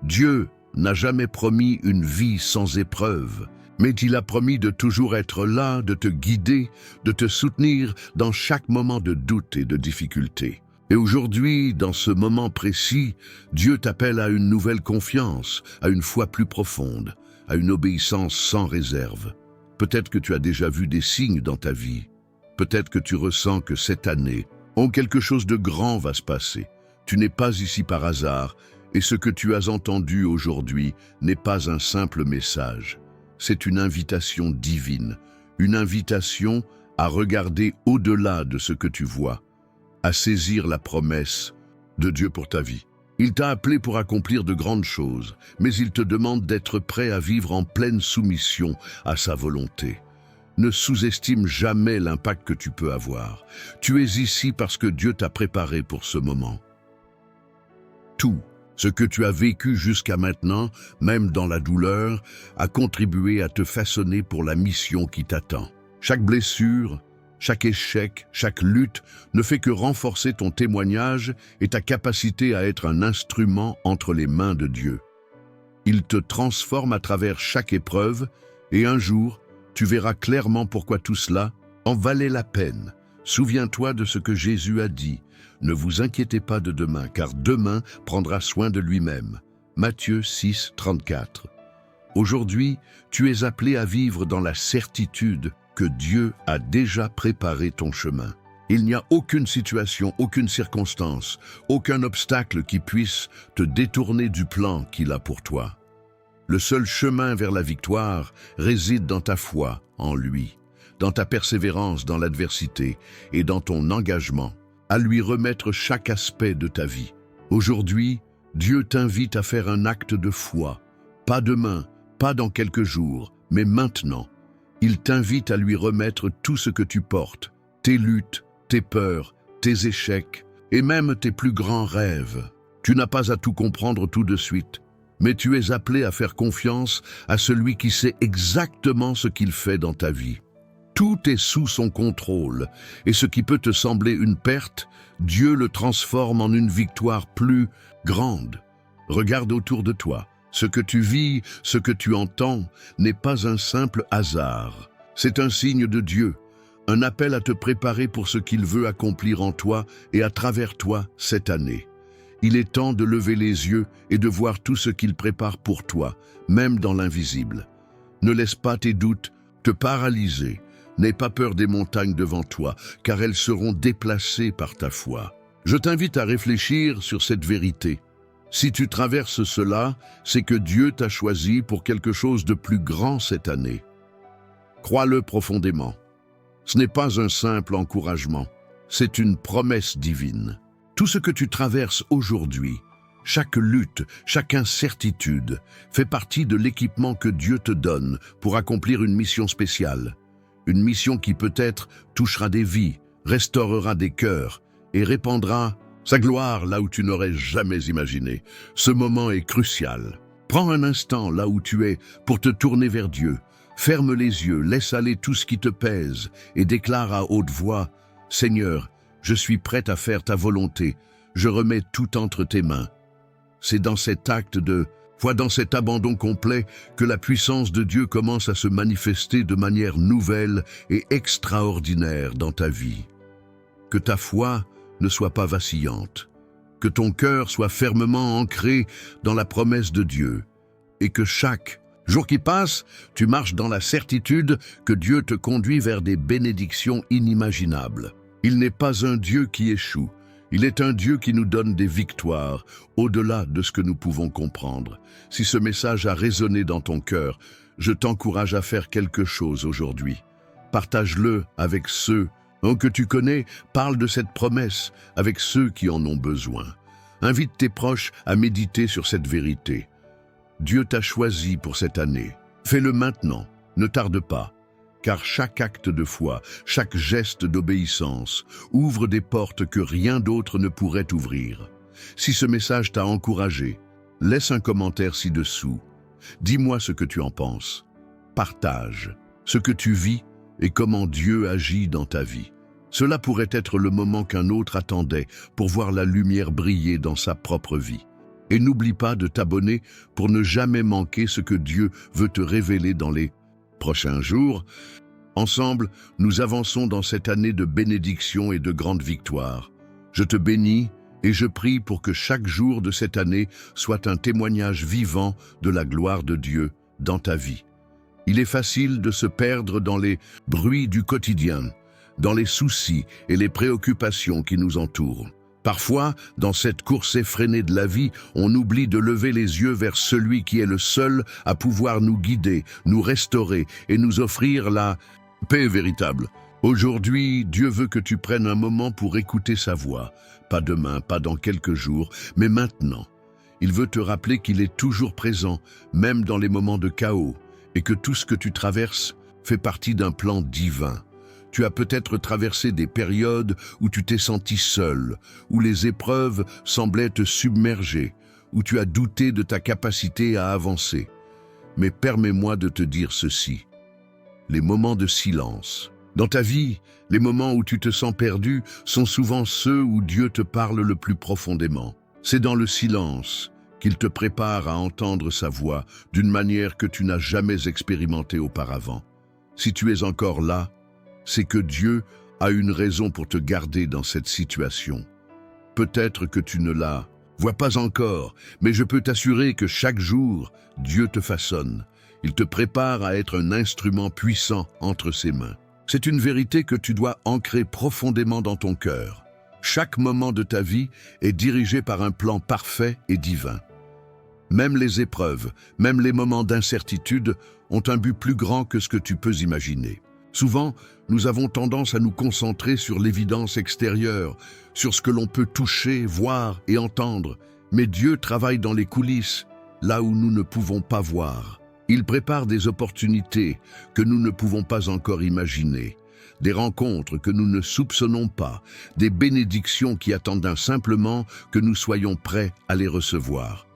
Dieu n'a jamais promis une vie sans épreuve, mais il a promis de toujours être là, de te guider, de te soutenir dans chaque moment de doute et de difficulté. Et aujourd'hui, dans ce moment précis, Dieu t'appelle à une nouvelle confiance, à une foi plus profonde, à une obéissance sans réserve. Peut-être que tu as déjà vu des signes dans ta vie. Peut-être que tu ressens que cette année, quelque chose de grand va se passer. Tu n'es pas ici par hasard, et ce que tu as entendu aujourd'hui n'est pas un simple message. C'est une invitation divine, une invitation à regarder au-delà de ce que tu vois, à saisir la promesse de Dieu pour ta vie. Il t'a appelé pour accomplir de grandes choses, mais il te demande d'être prêt à vivre en pleine soumission à sa volonté. Ne sous-estime jamais l'impact que tu peux avoir. Tu es ici parce que Dieu t'a préparé pour ce moment. Tout ce que tu as vécu jusqu'à maintenant, même dans la douleur, a contribué à te façonner pour la mission qui t'attend. Chaque blessure, chaque échec, chaque lutte ne fait que renforcer ton témoignage et ta capacité à être un instrument entre les mains de Dieu. Il te transforme à travers chaque épreuve et un jour, tu verras clairement pourquoi tout cela en valait la peine. Souviens-toi de ce que Jésus a dit. Ne vous inquiétez pas de demain, car demain prendra soin de lui-même. Matthieu 6, 34. Aujourd'hui, tu es appelé à vivre dans la certitude que Dieu a déjà préparé ton chemin. Il n'y a aucune situation, aucune circonstance, aucun obstacle qui puisse te détourner du plan qu'il a pour toi. Le seul chemin vers la victoire réside dans ta foi en lui, dans ta persévérance dans l'adversité et dans ton engagement à lui remettre chaque aspect de ta vie. Aujourd'hui, Dieu t'invite à faire un acte de foi, pas demain, pas dans quelques jours, mais maintenant. Il t'invite à lui remettre tout ce que tu portes, tes luttes, tes peurs, tes échecs et même tes plus grands rêves. Tu n'as pas à tout comprendre tout de suite, mais tu es appelé à faire confiance à celui qui sait exactement ce qu'il fait dans ta vie. Tout est sous son contrôle, et ce qui peut te sembler une perte, Dieu le transforme en une victoire plus grande. Regarde autour de toi. Ce que tu vis, ce que tu entends, n'est pas un simple hasard. C'est un signe de Dieu, un appel à te préparer pour ce qu'il veut accomplir en toi et à travers toi cette année. Il est temps de lever les yeux et de voir tout ce qu'il prépare pour toi, même dans l'invisible. Ne laisse pas tes doutes te paralyser. N'aie pas peur des montagnes devant toi, car elles seront déplacées par ta foi. Je t'invite à réfléchir sur cette vérité. Si tu traverses cela, c'est que Dieu t'a choisi pour quelque chose de plus grand cette année. Crois-le profondément. Ce n'est pas un simple encouragement, c'est une promesse divine. Tout ce que tu traverses aujourd'hui, chaque lutte, chaque incertitude, fait partie de l'équipement que Dieu te donne pour accomplir une mission spéciale. Une mission qui peut-être touchera des vies, restaurera des cœurs et répandra sa gloire là où tu n'aurais jamais imaginé. Ce moment est crucial. Prends un instant là où tu es pour te tourner vers Dieu. Ferme les yeux, laisse aller tout ce qui te pèse et déclare à haute voix « Seigneur, je suis prêt à faire ta volonté. Je remets tout entre tes mains. » C'est dans cet acte de foi, dans cet abandon complet, que la puissance de Dieu commence à se manifester de manière nouvelle et extraordinaire dans ta vie. Que ta foi ne soit pas vacillante, que ton cœur soit fermement ancré dans la promesse de Dieu, et que chaque jour qui passe, tu marches dans la certitude que Dieu te conduit vers des bénédictions inimaginables. Il n'est pas un Dieu qui échoue, il est un Dieu qui nous donne des victoires au-delà de ce que nous pouvons comprendre. Si ce message a résonné dans ton cœur, je t'encourage à faire quelque chose aujourd'hui. Partage-le avec ceux que tu connais, parle de cette promesse avec ceux qui en ont besoin. Invite tes proches à méditer sur cette vérité. Dieu t'a choisi pour cette année. Fais-le maintenant, ne tarde pas. Car chaque acte de foi, chaque geste d'obéissance ouvre des portes que rien d'autre ne pourrait ouvrir. Si ce message t'a encouragé, laisse un commentaire ci-dessous. Dis-moi ce que tu en penses. Partage ce que tu vis et comment Dieu agit dans ta vie. Cela pourrait être le moment qu'un autre attendait pour voir la lumière briller dans sa propre vie. Et n'oublie pas de t'abonner pour ne jamais manquer ce que Dieu veut te révéler dans les prochains jours. Ensemble, nous avançons dans cette année de bénédiction et de grande victoire. Je te bénis et je prie pour que chaque jour de cette année soit un témoignage vivant de la gloire de Dieu dans ta vie. Il est facile de se perdre dans les bruits du quotidien, dans les soucis et les préoccupations qui nous entourent. Parfois, dans cette course effrénée de la vie, on oublie de lever les yeux vers celui qui est le seul à pouvoir nous guider, nous restaurer et nous offrir la paix véritable. Aujourd'hui, Dieu veut que tu prennes un moment pour écouter sa voix. Pas demain, pas dans quelques jours, mais maintenant. Il veut te rappeler qu'il est toujours présent, même dans les moments de chaos, et que tout ce que tu traverses fait partie d'un plan divin. Tu as peut-être traversé des périodes où tu t'es senti seul, où les épreuves semblaient te submerger, où tu as douté de ta capacité à avancer. Mais permets-moi de te dire ceci. Les moments de silence. Dans ta vie, les moments où tu te sens perdu sont souvent ceux où Dieu te parle le plus profondément. C'est dans le silence qu'il te prépare à entendre sa voix d'une manière que tu n'as jamais expérimentée auparavant. Si tu es encore là, c'est que Dieu a une raison pour te garder dans cette situation. Peut-être que tu ne la vois pas encore, mais je peux t'assurer que chaque jour, Dieu te façonne. Il te prépare à être un instrument puissant entre ses mains. C'est une vérité que tu dois ancrer profondément dans ton cœur. Chaque moment de ta vie est dirigé par un plan parfait et divin. Même les épreuves, même les moments d'incertitude ont un but plus grand que ce que tu peux imaginer. Souvent, nous avons tendance à nous concentrer sur l'évidence extérieure, sur ce que l'on peut toucher, voir et entendre. Mais Dieu travaille dans les coulisses, là où nous ne pouvons pas voir. Il prépare des opportunités que nous ne pouvons pas encore imaginer, des rencontres que nous ne soupçonnons pas, des bénédictions qui attendent simplement que nous soyons prêts à les recevoir.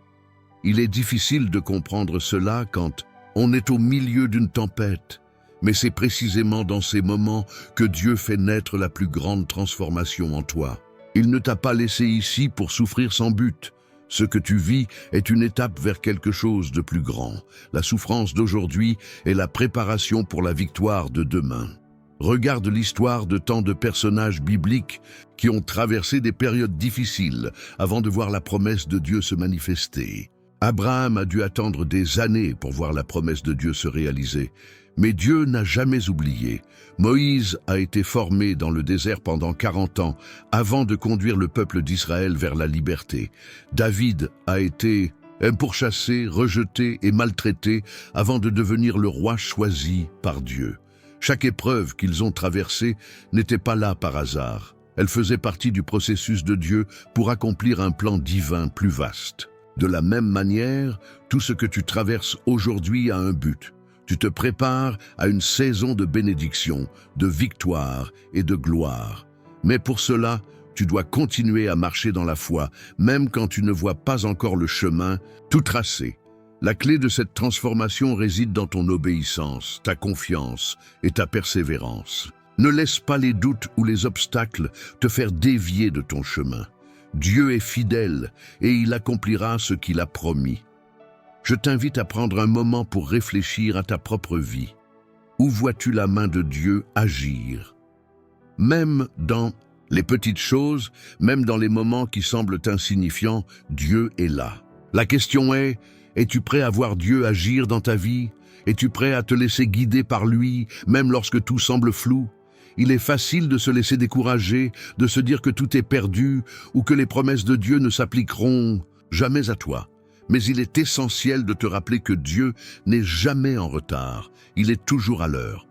Il est difficile de comprendre cela quand on est au milieu d'une tempête, mais c'est précisément dans ces moments que Dieu fait naître la plus grande transformation en toi. Il ne t'a pas laissé ici pour souffrir sans but. Ce que tu vis est une étape vers quelque chose de plus grand. La souffrance d'aujourd'hui est la préparation pour la victoire de demain. Regarde l'histoire de tant de personnages bibliques qui ont traversé des périodes difficiles avant de voir la promesse de Dieu se manifester. Abraham a dû attendre des années pour voir la promesse de Dieu se réaliser. Mais Dieu n'a jamais oublié. Moïse a été formé dans le désert pendant 40 ans avant de conduire le peuple d'Israël vers la liberté. David a été pourchassé, rejeté et maltraité avant de devenir le roi choisi par Dieu. Chaque épreuve qu'ils ont traversée n'était pas là par hasard. Elle faisait partie du processus de Dieu pour accomplir un plan divin plus vaste. De la même manière, tout ce que tu traverses aujourd'hui a un but. Tu te prépares à une saison de bénédiction, de victoire et de gloire. Mais pour cela, tu dois continuer à marcher dans la foi, même quand tu ne vois pas encore le chemin tout tracé. La clé de cette transformation réside dans ton obéissance, ta confiance et ta persévérance. Ne laisse pas les doutes ou les obstacles te faire dévier de ton chemin. Dieu est fidèle et il accomplira ce qu'il a promis. Je t'invite à prendre un moment pour réfléchir à ta propre vie. Où vois-tu la main de Dieu agir? Même dans les petites choses, même dans les moments qui semblent insignifiants, Dieu est là. La question est, es-tu prêt à voir Dieu agir dans ta vie? Es-tu prêt à te laisser guider par lui, même lorsque tout semble flou? Il est facile de se laisser décourager, de se dire que tout est perdu ou que les promesses de Dieu ne s'appliqueront jamais à toi. Mais il est essentiel de te rappeler que Dieu n'est jamais en retard, il est toujours à l'heure.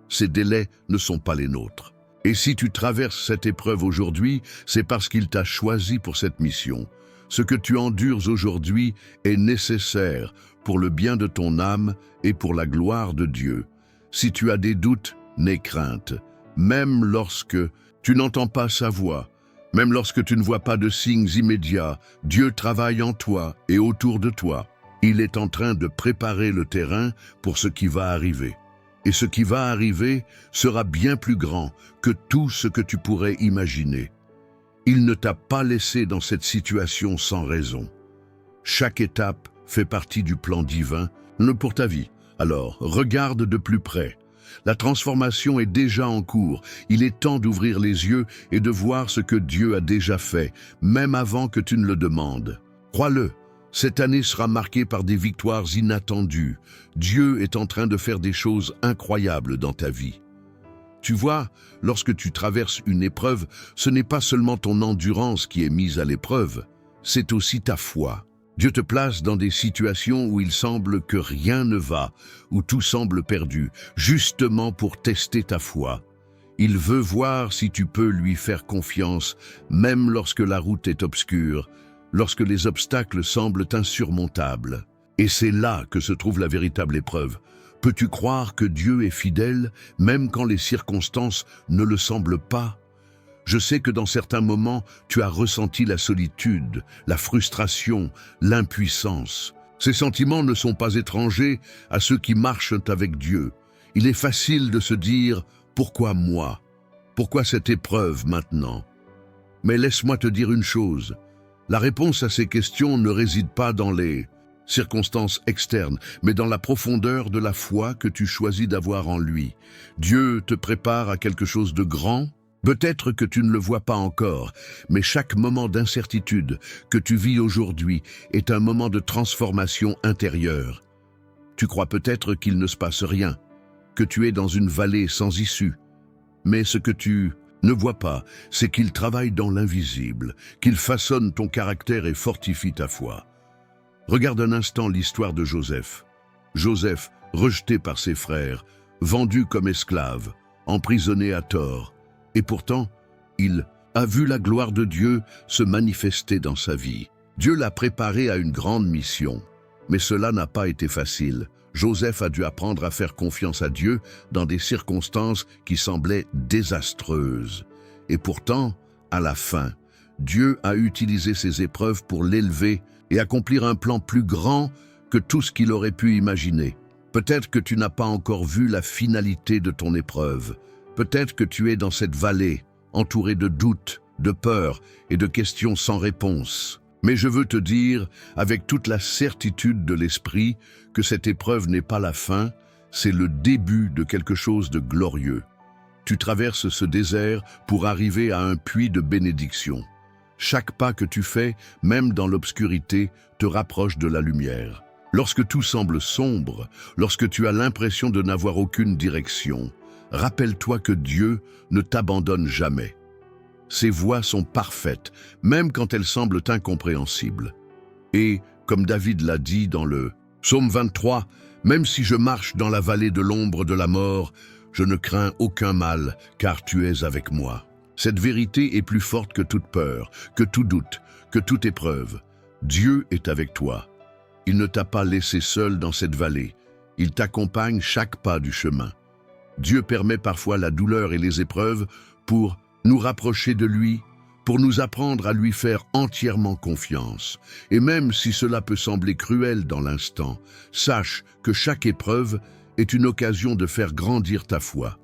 Ses délais ne sont pas les nôtres. Et si tu traverses cette épreuve aujourd'hui, c'est parce qu'il t'a choisi pour cette mission. Ce que tu endures aujourd'hui est nécessaire pour le bien de ton âme et pour la gloire de Dieu. Si tu as des doutes, n'aie crainte. Même lorsque tu n'entends pas sa voix, même lorsque tu ne vois pas de signes immédiats, Dieu travaille en toi et autour de toi. Il est en train de préparer le terrain pour ce qui va arriver. Et ce qui va arriver sera bien plus grand que tout ce que tu pourrais imaginer. Il ne t'a pas laissé dans cette situation sans raison. Chaque étape fait partie du plan divin pour ta vie. Alors, regarde de plus près. La transformation est déjà en cours. Il est temps d'ouvrir les yeux et de voir ce que Dieu a déjà fait, même avant que tu ne le demandes. Crois-le, cette année sera marquée par des victoires inattendues. Dieu est en train de faire des choses incroyables dans ta vie. Tu vois, lorsque tu traverses une épreuve, ce n'est pas seulement ton endurance qui est mise à l'épreuve, c'est aussi ta foi. Dieu te place dans des situations où il semble que rien ne va, où tout semble perdu, justement pour tester ta foi. Il veut voir si tu peux lui faire confiance, même lorsque la route est obscure, lorsque les obstacles semblent insurmontables. Et c'est là que se trouve la véritable épreuve. Peux-tu croire que Dieu est fidèle, même quand les circonstances ne le semblent pas? Je sais que dans certains moments, tu as ressenti la solitude, la frustration, l'impuissance. Ces sentiments ne sont pas étrangers à ceux qui marchent avec Dieu. Il est facile de se dire « Pourquoi moi? Pourquoi cette épreuve maintenant ?» Mais laisse-moi te dire une chose. La réponse à ces questions ne réside pas dans les circonstances externes, mais dans la profondeur de la foi que tu choisis d'avoir en lui. Dieu te prépare à quelque chose de grand. Peut-être que tu ne le vois pas encore, mais chaque moment d'incertitude que tu vis aujourd'hui est un moment de transformation intérieure. Tu crois peut-être qu'il ne se passe rien, que tu es dans une vallée sans issue. Mais ce que tu ne vois pas, c'est qu'il travaille dans l'invisible, qu'il façonne ton caractère et fortifie ta foi. Regarde un instant l'histoire de Joseph. Joseph, rejeté par ses frères, vendu comme esclave, emprisonné à tort. Et pourtant, il a vu la gloire de Dieu se manifester dans sa vie. Dieu l'a préparé à une grande mission. Mais cela n'a pas été facile. Joseph a dû apprendre à faire confiance à Dieu dans des circonstances qui semblaient désastreuses. Et pourtant, à la fin, Dieu a utilisé ces épreuves pour l'élever et accomplir un plan plus grand que tout ce qu'il aurait pu imaginer. Peut-être que tu n'as pas encore vu la finalité de ton épreuve. Peut-être que tu es dans cette vallée, entouré de doutes, de peurs et de questions sans réponse. Mais je veux te dire, avec toute la certitude de l'esprit, que cette épreuve n'est pas la fin, c'est le début de quelque chose de glorieux. Tu traverses ce désert pour arriver à un puits de bénédiction. Chaque pas que tu fais, même dans l'obscurité, te rapproche de la lumière. Lorsque tout semble sombre, lorsque tu as l'impression de n'avoir aucune direction, rappelle-toi que Dieu ne t'abandonne jamais. Ses voies sont parfaites, même quand elles semblent incompréhensibles. Et, comme David l'a dit dans le Psaume 23, « Même si je marche dans la vallée de l'ombre de la mort, je ne crains aucun mal, car tu es avec moi. » Cette vérité est plus forte que toute peur, que tout doute, que toute épreuve. Dieu est avec toi. Il ne t'a pas laissé seul dans cette vallée. Il t'accompagne chaque pas du chemin. Dieu permet parfois la douleur et les épreuves pour nous rapprocher de lui, pour nous apprendre à lui faire entièrement confiance. Et même si cela peut sembler cruel dans l'instant, sache que chaque épreuve est une occasion de faire grandir ta foi.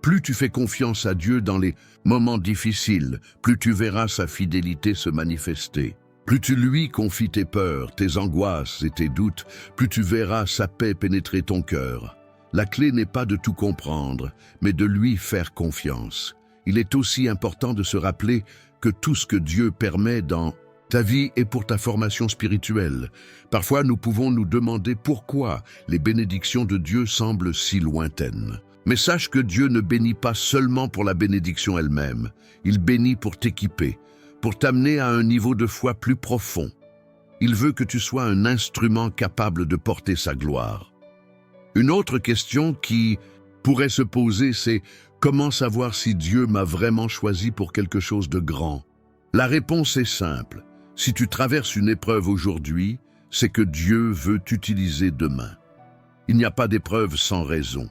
Plus tu fais confiance à Dieu dans les moments difficiles, plus tu verras sa fidélité se manifester. Plus tu lui confies tes peurs, tes angoisses et tes doutes, plus tu verras sa paix pénétrer ton cœur. La clé n'est pas de tout comprendre, mais de lui faire confiance. Il est aussi important de se rappeler que tout ce que Dieu permet dans ta vie est pour ta formation spirituelle. Parfois, nous pouvons nous demander pourquoi les bénédictions de Dieu semblent si lointaines. Mais sache que Dieu ne bénit pas seulement pour la bénédiction elle-même. Il bénit pour t'équiper, pour t'amener à un niveau de foi plus profond. Il veut que tu sois un instrument capable de porter sa gloire. Une autre question qui pourrait se poser, c'est comment savoir si Dieu m'a vraiment choisi pour quelque chose de grand? La réponse est simple. Si tu traverses une épreuve aujourd'hui, c'est que Dieu veut t'utiliser demain. Il n'y a pas d'épreuve sans raison.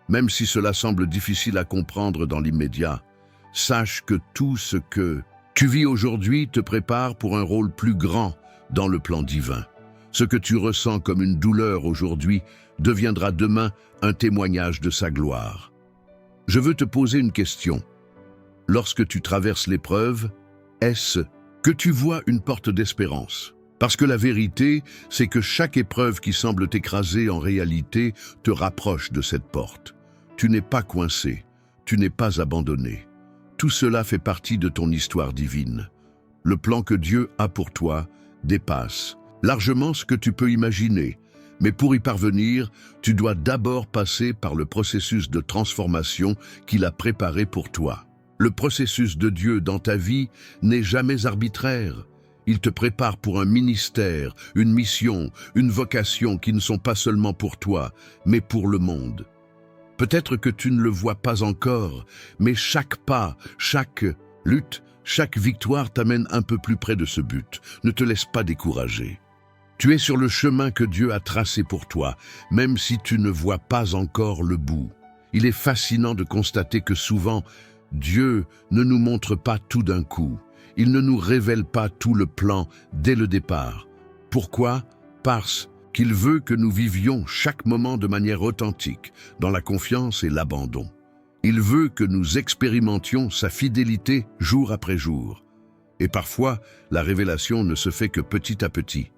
Même si cela semble difficile à comprendre dans l'immédiat, sache que tout ce que tu vis aujourd'hui te prépare pour un rôle plus grand dans le plan divin. Ce que tu ressens comme une douleur aujourd'hui deviendra demain un témoignage de sa gloire. Je veux te poser une question. Lorsque tu traverses l'épreuve, est-ce que tu vois une porte d'espérance? Parce que la vérité, c'est que chaque épreuve qui semble t'écraser en réalité te rapproche de cette porte. Tu n'es pas coincé, tu n'es pas abandonné. Tout cela fait partie de ton histoire divine. Le plan que Dieu a pour toi dépasse largement ce que tu peux imaginer. Mais pour y parvenir, tu dois d'abord passer par le processus de transformation qu'il a préparé pour toi. Le processus de Dieu dans ta vie n'est jamais arbitraire. Il te prépare pour un ministère, une mission, une vocation qui ne sont pas seulement pour toi, mais pour le monde. Peut-être que tu ne le vois pas encore, mais chaque pas, chaque lutte, chaque victoire t'amène un peu plus près de ce but. Ne te laisse pas décourager. Tu es sur le chemin que Dieu a tracé pour toi, même si tu ne vois pas encore le bout. Il est fascinant de constater que souvent, Dieu ne nous montre pas tout d'un coup. Il ne nous révèle pas tout le plan dès le départ. Pourquoi? Parce qu'il veut que nous vivions chaque moment de manière authentique, dans la confiance et l'abandon. Il veut que nous expérimentions sa fidélité jour après jour. Et parfois, la révélation ne se fait que petit à petit.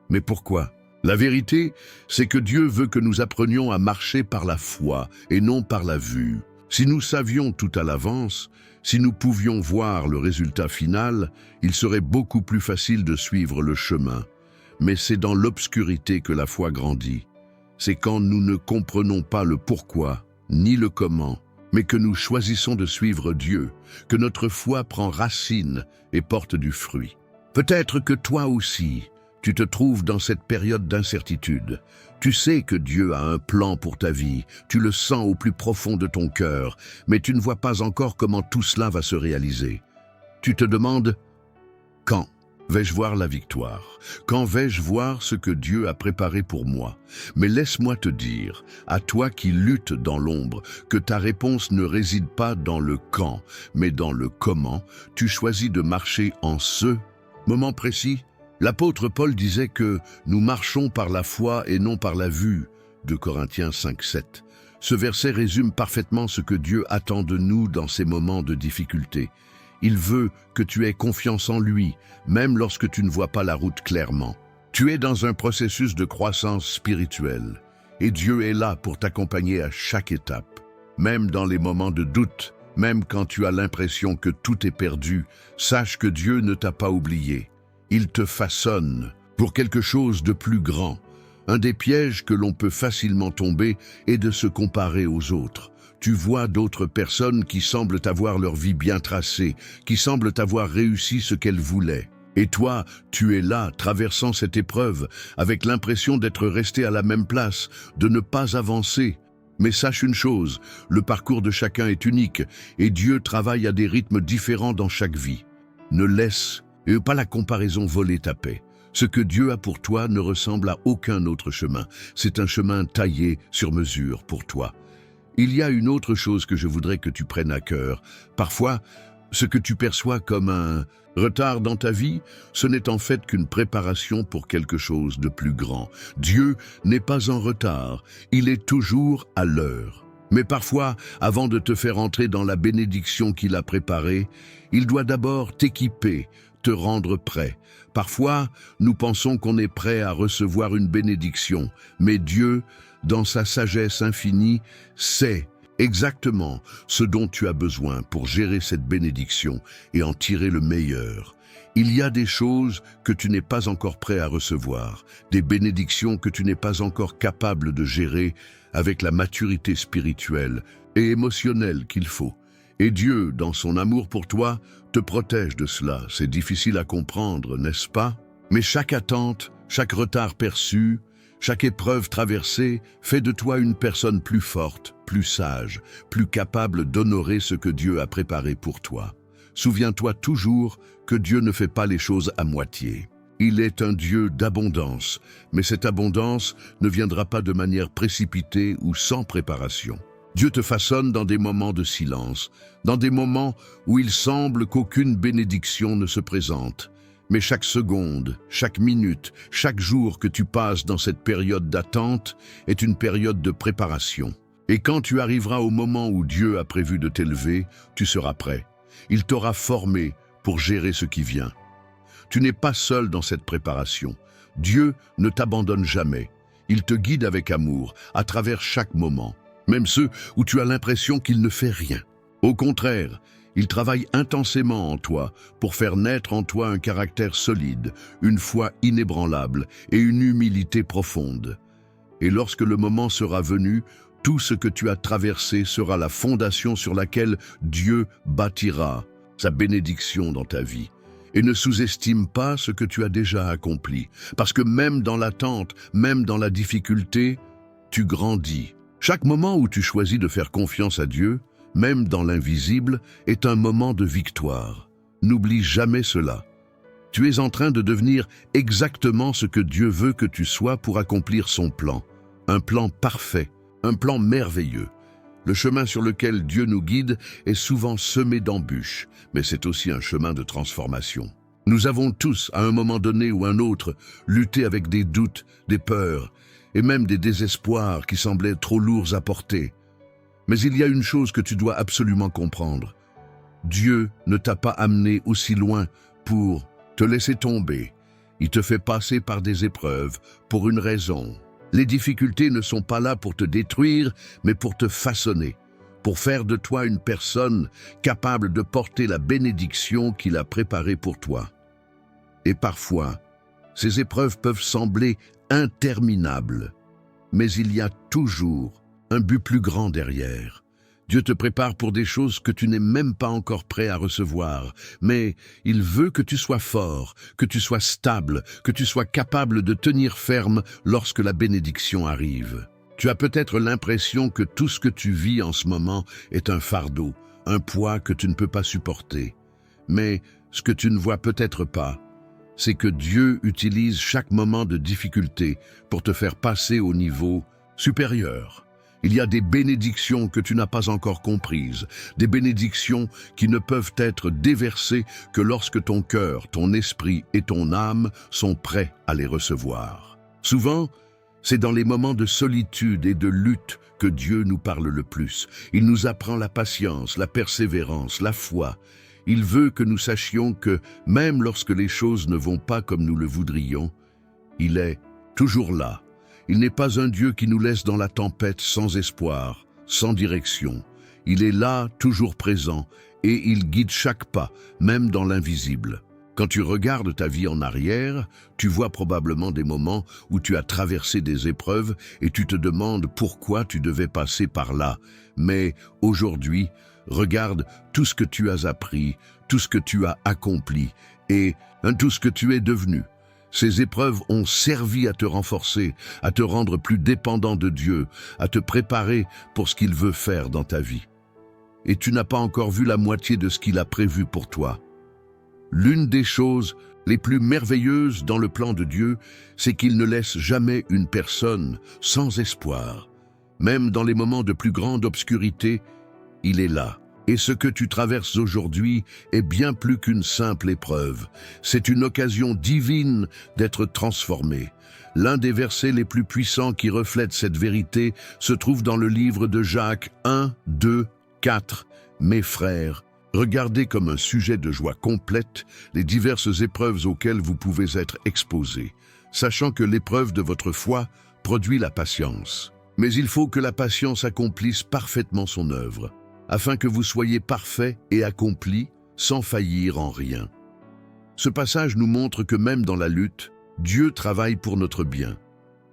Mais pourquoi? La vérité, c'est que Dieu veut que nous apprenions à marcher par la foi et non par la vue. Si nous savions tout à l'avance, si nous pouvions voir le résultat final, il serait beaucoup plus facile de suivre le chemin. Mais c'est dans l'obscurité que la foi grandit. C'est quand nous ne comprenons pas le pourquoi, ni le comment, mais que nous choisissons de suivre Dieu, que notre foi prend racine et porte du fruit. Peut-être que toi aussi, tu te trouves dans cette période d'incertitude. Tu sais que Dieu a un plan pour ta vie, tu le sens au plus profond de ton cœur, mais tu ne vois pas encore comment tout cela va se réaliser. Tu te demandes, quand vais-je voir la victoire? Quand vais-je voir ce que Dieu a préparé pour moi? Mais laisse-moi te dire, à toi qui luttes dans l'ombre, que ta réponse ne réside pas dans le quand, mais dans le comment. Tu choisis de marcher en ce moment précis. L'apôtre Paul disait que nous marchons par la foi et non par la vue, 2 Corinthiens 5:7. Ce verset résume parfaitement ce que Dieu attend de nous dans ces moments de difficulté. Il veut que tu aies confiance en lui, même lorsque tu ne vois pas la route clairement. Tu es dans un processus de croissance spirituelle, et Dieu est là pour t'accompagner à chaque étape. Même dans les moments de doute, même quand tu as l'impression que tout est perdu, sache que Dieu ne t'a pas oublié. Il te façonne pour quelque chose de plus grand. Un des pièges que l'on peut facilement tomber est de se comparer aux autres. Tu vois d'autres personnes qui semblent avoir leur vie bien tracée, qui semblent avoir réussi ce qu'elles voulaient. Et toi, tu es là, traversant cette épreuve, avec l'impression d'être resté à la même place, de ne pas avancer. Mais sache une chose, le parcours de chacun est unique, et Dieu travaille à des rythmes différents dans chaque vie. Ne laisse pas la comparaison voler ta paix. Ce que Dieu a pour toi ne ressemble à aucun autre chemin. C'est un chemin taillé sur mesure pour toi. Il y a une autre chose que je voudrais que tu prennes à cœur. Parfois, ce que tu perçois comme un retard dans ta vie, ce n'est en fait qu'une préparation pour quelque chose de plus grand. Dieu n'est pas en retard, il est toujours à l'heure. Mais parfois, avant de te faire entrer dans la bénédiction qu'il a préparée, il doit d'abord t'équiper, te rendre prêt. Parfois, nous pensons qu'on est prêt à recevoir une bénédiction, mais Dieu, dans sa sagesse infinie, sait exactement ce dont tu as besoin pour gérer cette bénédiction et en tirer le meilleur. Il y a des choses que tu n'es pas encore prêt à recevoir, des bénédictions que tu n'es pas encore capable de gérer avec la maturité spirituelle et émotionnelle qu'il faut. Et Dieu, dans son amour pour toi, te protège de cela. C'est difficile à comprendre, n'est-ce pas? Mais chaque attente, chaque retard perçu, chaque épreuve traversée fait de toi une personne plus forte, plus sage, plus capable d'honorer ce que Dieu a préparé pour toi. Souviens-toi toujours que Dieu ne fait pas les choses à moitié. Il est un Dieu d'abondance, mais cette abondance ne viendra pas de manière précipitée ou sans préparation. Dieu te façonne dans des moments de silence, dans des moments où il semble qu'aucune bénédiction ne se présente. Mais chaque seconde, chaque minute, chaque jour que tu passes dans cette période d'attente est une période de préparation. Et quand tu arriveras au moment où Dieu a prévu de t'élever, tu seras prêt. Il t'aura formé pour gérer ce qui vient. Tu n'es pas seul dans cette préparation. Dieu ne t'abandonne jamais. Il te guide avec amour à travers chaque moment. même ceux où tu as l'impression qu'il ne fait rien. Au contraire, il travaille intensément en toi pour faire naître en toi un caractère solide, une foi inébranlable et une humilité profonde. Et lorsque le moment sera venu, tout ce que tu as traversé sera la fondation sur laquelle Dieu bâtira sa bénédiction dans ta vie. Et ne sous-estime pas ce que tu as déjà accompli, parce que même dans l'attente, même dans la difficulté, tu grandis. Chaque moment où tu choisis de faire confiance à Dieu, même dans l'invisible, est un moment de victoire. N'oublie jamais cela. Tu es en train de devenir exactement ce que Dieu veut que tu sois pour accomplir son plan. Un plan parfait, un plan merveilleux. Le chemin sur lequel Dieu nous guide est souvent semé d'embûches, mais c'est aussi un chemin de transformation. Nous avons tous, à un moment donné ou un autre, lutté avec des doutes, des peurs, et même des désespoirs qui semblaient trop lourds à porter. Mais il y a une chose que tu dois absolument comprendre. Dieu ne t'a pas amené aussi loin pour te laisser tomber. Il te fait passer par des épreuves pour une raison. Les difficultés ne sont pas là pour te détruire, mais pour te façonner, pour faire de toi une personne capable de porter la bénédiction qu'il a préparée pour toi. Et parfois, ces épreuves peuvent sembler interminables, mais il y a toujours un but plus grand derrière. Dieu te prépare pour des choses que tu n'es même pas encore prêt à recevoir, mais il veut que tu sois fort, que tu sois stable, que tu sois capable de tenir ferme lorsque la bénédiction arrive. Tu as peut-être l'impression que tout ce que tu vis en ce moment est un fardeau, un poids que tu ne peux pas supporter. Mais ce que tu ne vois peut-être pas, c'est que Dieu utilise chaque moment de difficulté pour te faire passer au niveau supérieur. Il y a des bénédictions que tu n'as pas encore comprises, des bénédictions qui ne peuvent être déversées que lorsque ton cœur, ton esprit et ton âme sont prêts à les recevoir. Souvent, c'est dans les moments de solitude et de lutte que Dieu nous parle le plus. Il nous apprend la patience, la persévérance, la foi. Il veut que nous sachions que, même lorsque les choses ne vont pas comme nous le voudrions, il est toujours là. Il n'est pas un Dieu qui nous laisse dans la tempête sans espoir, sans direction. Il est là, toujours présent, et il guide chaque pas, même dans l'invisible. Quand tu regardes ta vie en arrière, tu vois probablement des moments où tu as traversé des épreuves et tu te demandes pourquoi tu devais passer par là. Mais aujourd'hui, regarde tout ce que tu as appris, tout ce que tu as accompli et tout ce que tu es devenu. Ces épreuves ont servi à te renforcer, à te rendre plus dépendant de Dieu, à te préparer pour ce qu'il veut faire dans ta vie. Et tu n'as pas encore vu la moitié de ce qu'il a prévu pour toi. L'une des choses les plus merveilleuses dans le plan de Dieu, c'est qu'il ne laisse jamais une personne sans espoir. Même dans les moments de plus grande obscurité, il est là. Et ce que tu traverses aujourd'hui est bien plus qu'une simple épreuve. C'est une occasion divine d'être transformé. L'un des versets les plus puissants qui reflète cette vérité se trouve dans le livre de Jacques 1, 2, 4. « Mes frères, regardez comme un sujet de joie complète les diverses épreuves auxquelles vous pouvez être exposés, sachant que l'épreuve de votre foi produit la patience. Mais il faut que la patience accomplisse parfaitement son œuvre, afin que vous soyez parfaits et accomplis, sans faillir en rien. » Ce passage nous montre que même dans la lutte, Dieu travaille pour notre bien.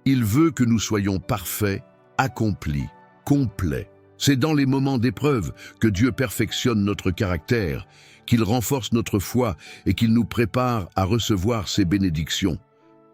Il veut que nous soyons parfaits, accomplis, complets. C'est dans les moments d'épreuve que Dieu perfectionne notre caractère, qu'il renforce notre foi et qu'il nous prépare à recevoir ses bénédictions.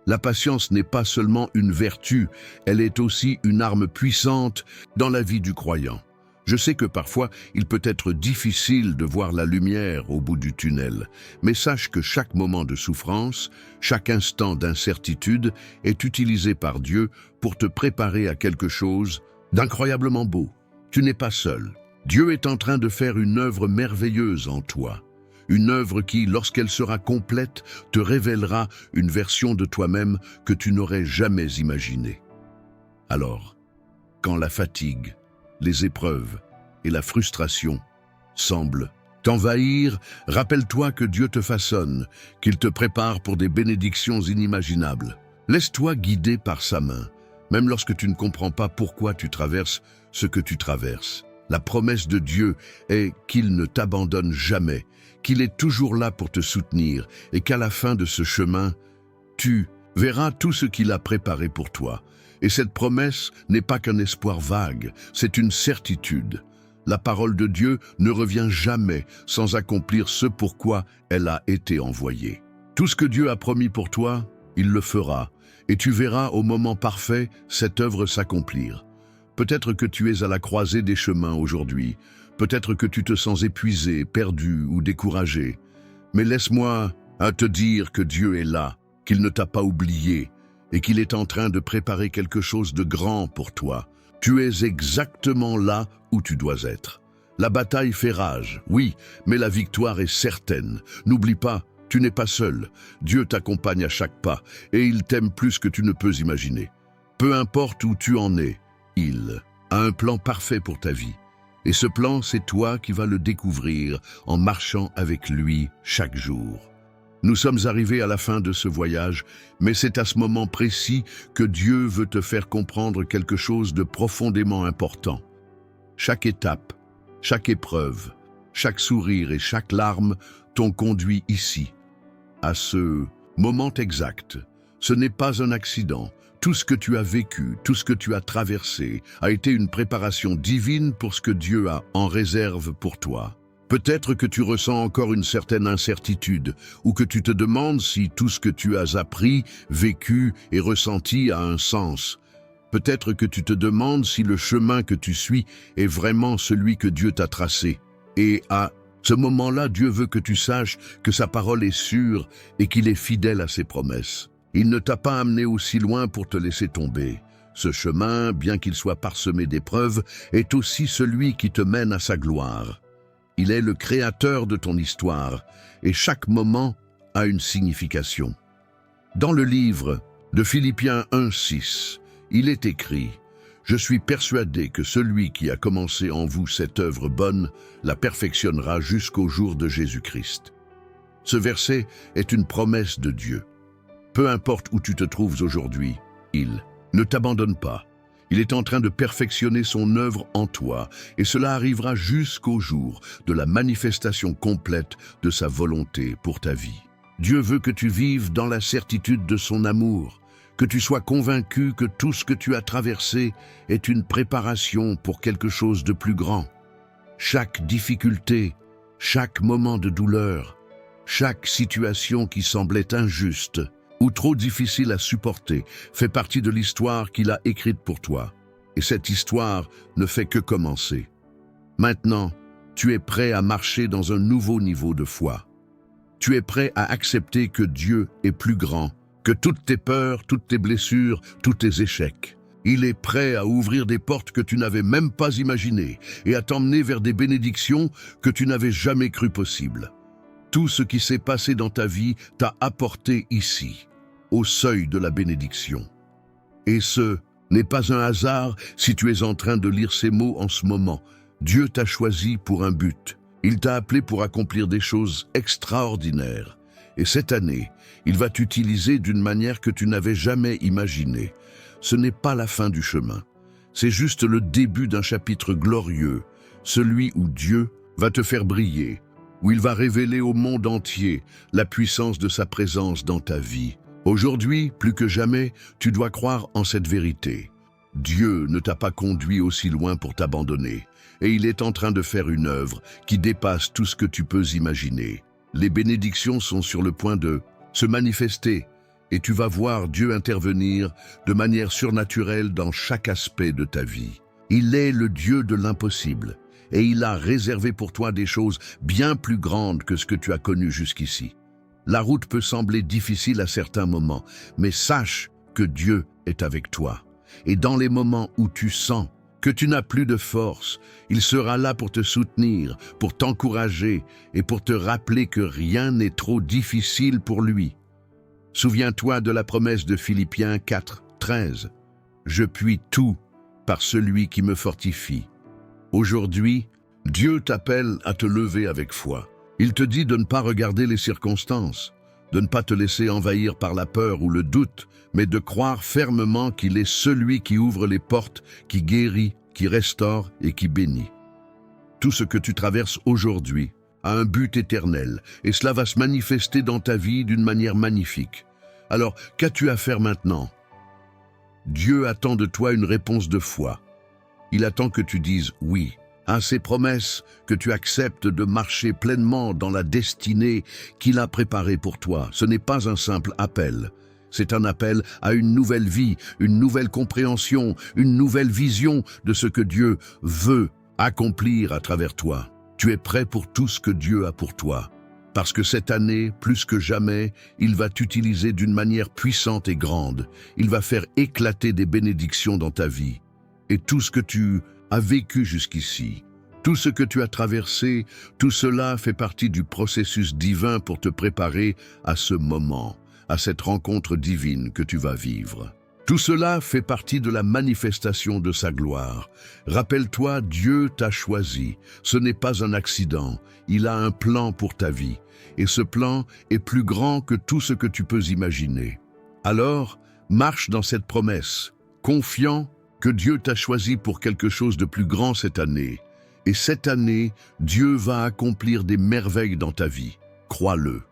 La patience n'est pas seulement une vertu, elle est aussi une arme puissante dans la vie du croyant. Je sais que parfois, il peut être difficile de voir la lumière au bout du tunnel, mais sache que chaque moment de souffrance, chaque instant d'incertitude est utilisé par Dieu pour te préparer à quelque chose d'incroyablement beau. Tu n'es pas seul. Dieu est en train de faire une œuvre merveilleuse en toi. Une œuvre qui, lorsqu'elle sera complète, te révélera une version de toi-même que tu n'aurais jamais imaginée. Alors, quand la fatigue, les épreuves et la frustration semblent t'envahir, rappelle-toi que Dieu te façonne, qu'il te prépare pour des bénédictions inimaginables. Laisse-toi guider par sa main. même lorsque tu ne comprends pas pourquoi tu traverses ce que tu traverses. La promesse de Dieu est qu'il ne t'abandonne jamais, qu'il est toujours là pour te soutenir et qu'à la fin de ce chemin, tu verras tout ce qu'il a préparé pour toi. Et cette promesse n'est pas qu'un espoir vague, c'est une certitude. La parole de Dieu ne revient jamais sans accomplir ce pourquoi elle a été envoyée. Tout ce que Dieu a promis pour toi, il le fera, et tu verras au moment parfait cette œuvre s'accomplir. Peut-être que tu es à la croisée des chemins aujourd'hui, peut-être que tu te sens épuisé, perdu ou découragé. Mais laisse-moi te dire que Dieu est là, qu'il ne t'a pas oublié et qu'il est en train de préparer quelque chose de grand pour toi. Tu es exactement là où tu dois être. La bataille fait rage, oui, mais la victoire est certaine. N'oublie pas, tu n'es pas seul. Dieu t'accompagne à chaque pas et il t'aime plus que tu ne peux imaginer. Peu importe où tu en es, il a un plan parfait pour ta vie. Et ce plan, c'est toi qui vas le découvrir en marchant avec lui chaque jour. Nous sommes arrivés à la fin de ce voyage, mais c'est à ce moment précis que Dieu veut te faire comprendre quelque chose de profondément important. Chaque étape, chaque épreuve, chaque sourire et chaque larme t'ont conduit ici, à ce moment exact. Ce n'est pas un accident. Tout ce que tu as vécu, tout ce que tu as traversé, a été une préparation divine pour ce que Dieu a en réserve pour toi. Peut-être que tu ressens encore une certaine incertitude, ou que tu te demandes si tout ce que tu as appris, vécu et ressenti a un sens. Peut-être que tu te demandes si le chemin que tu suis est vraiment celui que Dieu t'a tracé. Et à ce moment-là, Dieu veut que tu saches que sa parole est sûre et qu'il est fidèle à ses promesses. Il ne t'a pas amené aussi loin pour te laisser tomber. Ce chemin, bien qu'il soit parsemé d'épreuves, est aussi celui qui te mène à sa gloire. Il est le créateur de ton histoire, et chaque moment a une signification. Dans le livre de Philippiens 1:6, il est écrit « Je suis persuadé que celui qui a commencé en vous cette œuvre bonne la perfectionnera jusqu'au jour de Jésus-Christ. » Ce verset est une promesse de Dieu. Peu importe où tu te trouves aujourd'hui, il ne t'abandonne pas. Il est en train de perfectionner son œuvre en toi, et cela arrivera jusqu'au jour de la manifestation complète de sa volonté pour ta vie. Dieu veut que tu vives dans la certitude de son amour, que tu sois convaincu que tout ce que tu as traversé est une préparation pour quelque chose de plus grand. Chaque difficulté, chaque moment de douleur, chaque situation qui semblait injuste ou trop difficile à supporter fait partie de l'histoire qu'il a écrite pour toi. Et cette histoire ne fait que commencer. Maintenant, tu es prêt à marcher dans un nouveau niveau de foi. Tu es prêt à accepter que Dieu est plus grand que toutes tes peurs, toutes tes blessures, tous tes échecs. Il est prêt à ouvrir des portes que tu n'avais même pas imaginées et à t'emmener vers des bénédictions que tu n'avais jamais cru possibles. Tout ce qui s'est passé dans ta vie t'a apporté ici, au seuil de la bénédiction. Et ce n'est pas un hasard si tu es en train de lire ces mots en ce moment. Dieu t'a choisi pour un but. Il t'a appelé pour accomplir des choses extraordinaires. Et cette année, il va t'utiliser d'une manière que tu n'avais jamais imaginée. Ce n'est pas la fin du chemin. C'est juste le début d'un chapitre glorieux, celui où Dieu va te faire briller, où il va révéler au monde entier la puissance de sa présence dans ta vie. Aujourd'hui, plus que jamais, tu dois croire en cette vérité. Dieu ne t'a pas conduit aussi loin pour t'abandonner, et il est en train de faire une œuvre qui dépasse tout ce que tu peux imaginer. Les bénédictions sont sur le point de se manifester, et tu vas voir Dieu intervenir de manière surnaturelle dans chaque aspect de ta vie. Il est le Dieu de l'impossible, et il a réservé pour toi des choses bien plus grandes que ce que tu as connu jusqu'ici. La route peut sembler difficile à certains moments, mais sache que Dieu est avec toi. Et dans les moments où tu sens que tu n'as plus de force, il sera là pour te soutenir, pour t'encourager et pour te rappeler que rien n'est trop difficile pour lui. Souviens-toi de la promesse de Philippiens 4:13. « Je puis tout par celui qui me fortifie. » Aujourd'hui, Dieu t'appelle à te lever avec foi. Il te dit de ne pas regarder les circonstances, de ne pas te laisser envahir par la peur ou le doute, mais de croire fermement qu'il est celui qui ouvre les portes, qui guérit, qui restaure et qui bénit. Tout ce que tu traverses aujourd'hui a un but éternel, et cela va se manifester dans ta vie d'une manière magnifique. Alors, qu'as-tu à faire maintenant? Dieu attend de toi une réponse de foi. Il attend que tu dises oui à ses promesses, que tu acceptes de marcher pleinement dans la destinée qu'il a préparée pour toi. Ce n'est pas un simple appel. C'est un appel à une nouvelle vie, une nouvelle compréhension, une nouvelle vision de ce que Dieu veut accomplir à travers toi. Tu es prêt pour tout ce que Dieu a pour toi. Parce que cette année, plus que jamais, il va t'utiliser d'une manière puissante et grande. Il va faire éclater des bénédictions dans ta vie. Et tout ce que tu as vécu jusqu'ici, tout ce que tu as traversé, tout cela fait partie du processus divin pour te préparer à ce moment, à cette rencontre divine que tu vas vivre. Tout cela fait partie de la manifestation de sa gloire. Rappelle-toi, Dieu t'a choisi. Ce n'est pas un accident. Il a un plan pour ta vie. Et ce plan est plus grand que tout ce que tu peux imaginer. Alors, marche dans cette promesse, confiant que Dieu t'a choisi pour quelque chose de plus grand cette année. Et cette année, Dieu va accomplir des merveilles dans ta vie. Crois-le.